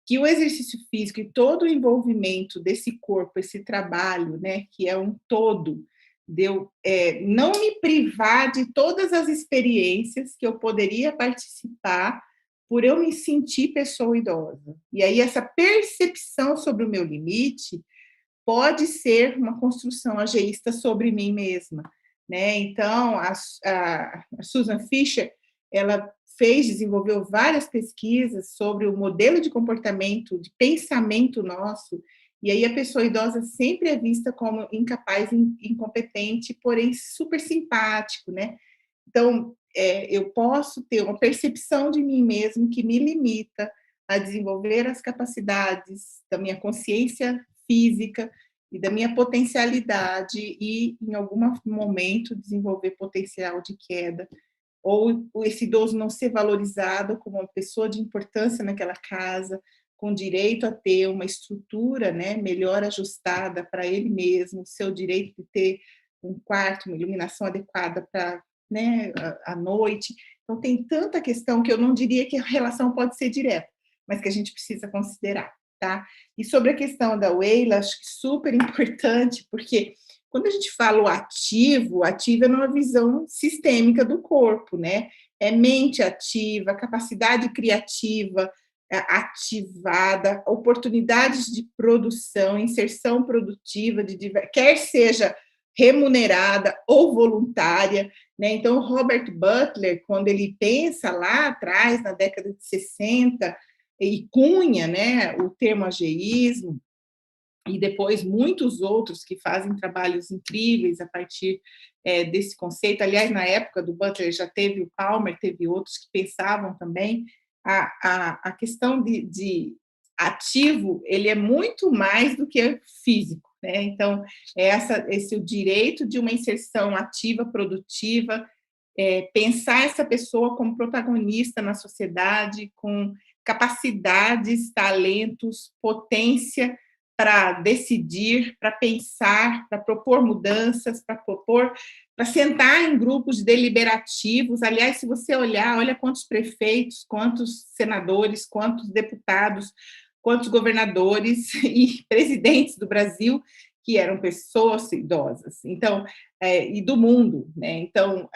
que o exercício físico e todo o envolvimento desse corpo, esse trabalho, né, que é um todo, deu não me privar de todas as experiências que eu poderia participar por eu me sentir pessoa idosa. E aí essa percepção sobre o meu limite pode ser uma construção ageísta sobre mim mesma, né? Então, a Susan Fisher, ela desenvolveu várias pesquisas sobre o modelo de comportamento, de pensamento nosso, e aí a pessoa idosa sempre é vista como incapaz, incompetente, porém super simpático, né? Então, eu posso ter uma percepção de mim mesmo que me limita a desenvolver as capacidades da minha consciência física e da minha potencialidade e, em algum momento, desenvolver potencial de queda, ou esse idoso não ser valorizado como uma pessoa de importância naquela casa, com direito a ter uma estrutura, né, melhor ajustada para ele mesmo, seu direito de ter um quarto, uma iluminação adequada para, né, à noite. Então, tem tanta questão que eu não diria que a relação pode ser direta, mas que a gente precisa considerar, tá? E sobre a questão da Weila, acho que super importante, porque quando a gente fala o ativo é numa visão sistêmica do corpo, né? É mente ativa, capacidade criativa ativada, oportunidades de produção, inserção produtiva, quer seja remunerada ou voluntária, né? Então, Robert Butler, quando ele pensa lá atrás, na década de 60, e cunha, né, o termo ageísmo, e depois muitos outros que fazem trabalhos incríveis a partir desse conceito. Aliás, na época do Butler já teve o Palmer, teve outros que pensavam também. A questão de ativo, ele é muito mais do que físico, né? Então, esse o direito de uma inserção ativa, produtiva, pensar essa pessoa como protagonista na sociedade, com capacidades, talentos, potência para decidir, para pensar, para propor mudanças, para sentar em grupos deliberativos. Aliás, se você olha quantos prefeitos, quantos senadores, quantos deputados, quantos governadores e presidentes do Brasil que eram pessoas idosas, então, e do mundo, né? Então,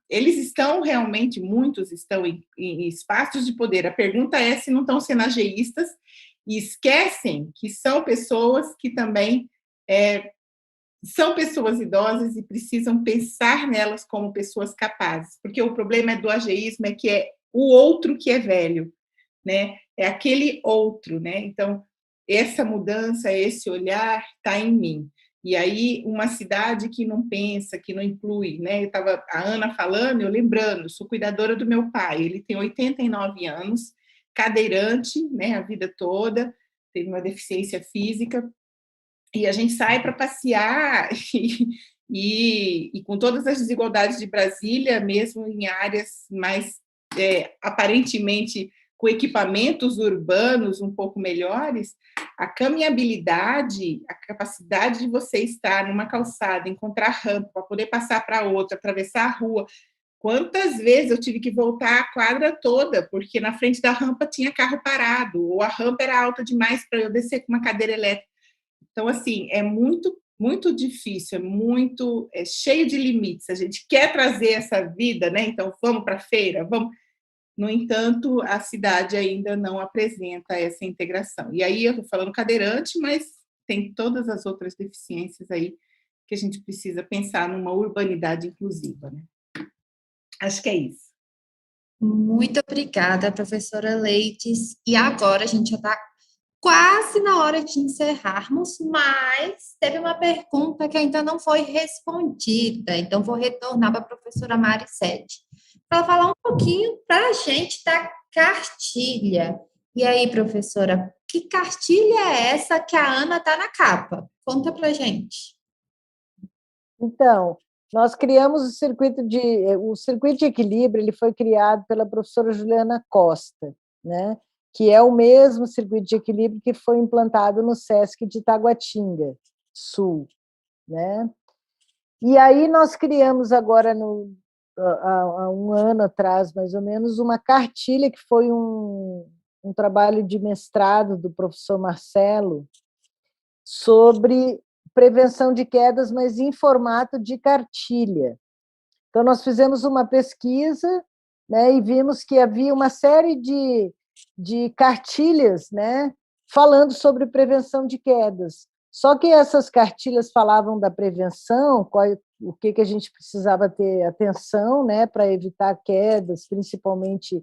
eles estão realmente, muitos estão em espaços de poder. A pergunta é se não estão sendo ageístas e esquecem que são pessoas que também são pessoas idosas e precisam pensar nelas como pessoas capazes, porque o problema do ageísmo é que é o outro que é velho, né? É aquele outro, né? Então, essa mudança, esse olhar está em mim. E aí, uma cidade que não pensa, que não inclui, né? Eu estava a Ana falando, eu lembrando, sou cuidadora do meu pai, ele tem 89 anos, cadeirante, né, a vida toda, teve uma deficiência física, e a gente sai para passear e com todas as desigualdades de Brasília, mesmo em áreas mais aparentemente com equipamentos urbanos um pouco melhores, a caminhabilidade, a capacidade de você estar numa calçada, encontrar rampa para poder passar para outra, atravessar a rua. Quantas vezes eu tive que voltar a quadra toda, porque na frente da rampa tinha carro parado, ou a rampa era alta demais para eu descer com uma cadeira elétrica. Então, assim, é muito difícil, é cheio de limites. A gente quer trazer essa vida, né? Então, vamos para a feira, vamos. No entanto, a cidade ainda não apresenta essa integração. E aí, eu estou falando cadeirante, mas tem todas as outras deficiências aí que a gente precisa pensar numa urbanidade inclusiva, né? Acho que é isso. Muito obrigada, professora Leites. E agora a gente já está quase na hora de encerrarmos, mas teve uma pergunta que ainda não foi respondida, então vou retornar para a professora Maricete, para ela falar um pouquinho para a gente da cartilha. E aí, professora, que cartilha é essa que a Ana está na capa? Conta para a gente. Então, nós criamos o circuito de equilíbrio, ele foi criado pela professora Juliana Costa, né? Que é o mesmo circuito de equilíbrio que foi implantado no SESC de Taguatinga Sul, né? E aí nós criamos agora, há um ano atrás, mais ou menos, uma cartilha que foi um trabalho de mestrado do professor Marcelo sobre prevenção de quedas, mas em formato de cartilha. Então, nós fizemos uma pesquisa, né, e vimos que havia uma série de cartilhas, né, falando sobre prevenção de quedas. Só que essas cartilhas falavam da prevenção, o que a gente precisava ter atenção, né, para evitar quedas, principalmente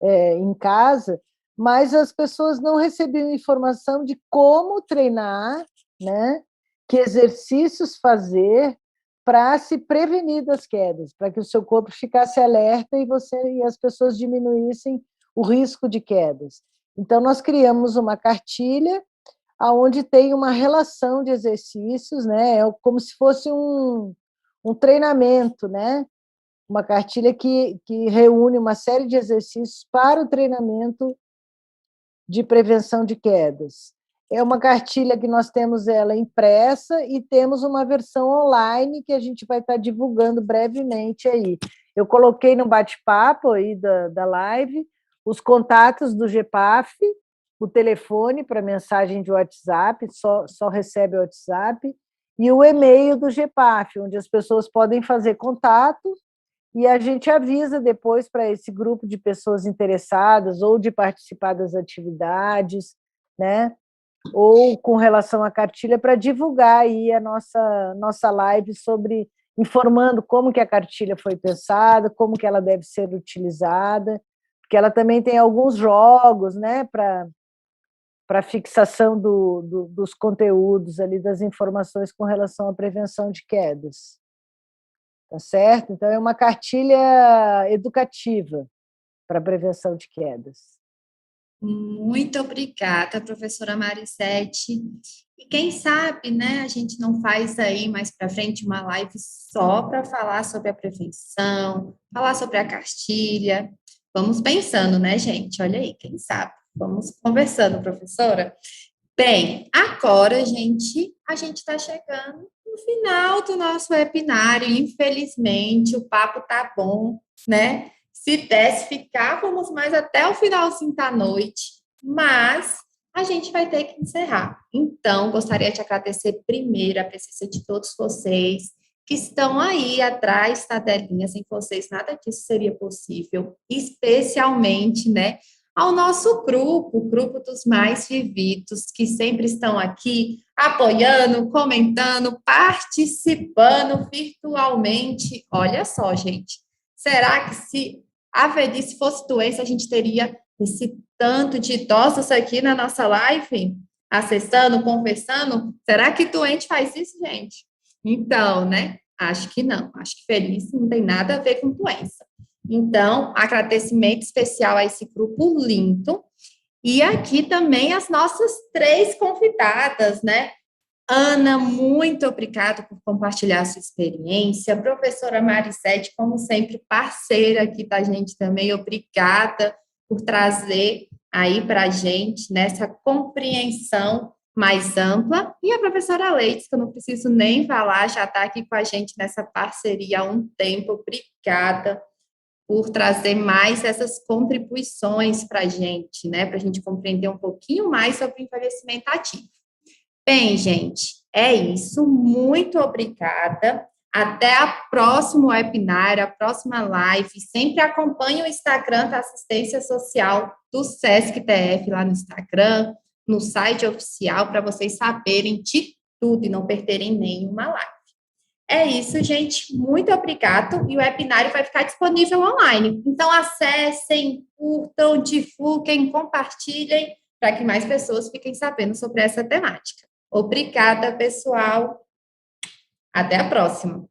em casa, mas as pessoas não recebiam informação de como treinar, né, que exercícios fazer para se prevenir das quedas, para que o seu corpo ficasse alerta e as pessoas diminuíssem o risco de quedas. Então, nós criamos uma cartilha onde tem uma relação de exercícios, né? É como se fosse um treinamento, né? Uma cartilha que reúne uma série de exercícios para o treinamento de prevenção de quedas. É uma cartilha que nós temos ela impressa e temos uma versão online que a gente vai estar divulgando brevemente aí. Eu coloquei no bate-papo aí da live os contatos do GEPAF, o telefone para mensagem de WhatsApp, só recebe o WhatsApp, e o e-mail do GEPAF, onde as pessoas podem fazer contato e a gente avisa depois para esse grupo de pessoas interessadas ou de participar das atividades, né? Ou com relação à cartilha, para divulgar aí a nossa live sobre informando como que a cartilha foi pensada, como que ela deve ser utilizada, porque ela também tem alguns jogos, né, para fixação dos conteúdos ali, das informações com relação à prevenção de quedas. Tá certo? Então, é uma cartilha educativa para a prevenção de quedas. Muito obrigada, professora Maricete. E quem sabe, né, a gente não faz aí mais para frente uma live só para falar sobre a prevenção, falar sobre a cartilha. Vamos pensando, né, gente? Olha aí, quem sabe? Vamos conversando, professora. Bem, agora, a gente está chegando no final do nosso webinário. Infelizmente, o papo tá bom, né? Se desse, ficávamos mais até o finalzinho da noite, mas a gente vai ter que encerrar. Então, gostaria de agradecer primeiro a presença de todos vocês que estão aí atrás da telinha. Sem vocês, nada disso seria possível, especialmente, né, ao nosso grupo, o grupo dos mais vividos, que sempre estão aqui apoiando, comentando, participando virtualmente. Olha só, gente, será que se a velhice fosse doença, a gente teria esse tanto de idosos aqui na nossa live, acessando, conversando? Será que doente faz isso, gente? Então, né? Acho que não. Acho que velhice não tem nada a ver com doença. Então, agradecimento especial a esse grupo lindo. E aqui também as nossas 3 convidadas, né? Ana, muito obrigada por compartilhar a sua experiência. Professora Marisete, como sempre, parceira aqui da gente também, obrigada por trazer aí para a gente nessa compreensão mais ampla. E a professora Leite, que eu não preciso nem falar, já está aqui com a gente nessa parceria há um tempo. Obrigada por trazer mais essas contribuições para a gente, né? Para a gente compreender um pouquinho mais sobre o envelhecimento ativo. Bem, gente, é isso. Muito obrigada. Até a próximo webinar, a próxima live. Sempre acompanhe o Instagram da Assistência Social do SESC TF lá no Instagram, no site oficial, para vocês saberem de tudo e não perderem nenhuma live. É isso, gente. Muito obrigado. E o webinário vai ficar disponível online. Então, acessem, curtam, divulguem, compartilhem, para que mais pessoas fiquem sabendo sobre essa temática. Obrigada, pessoal. Até a próxima.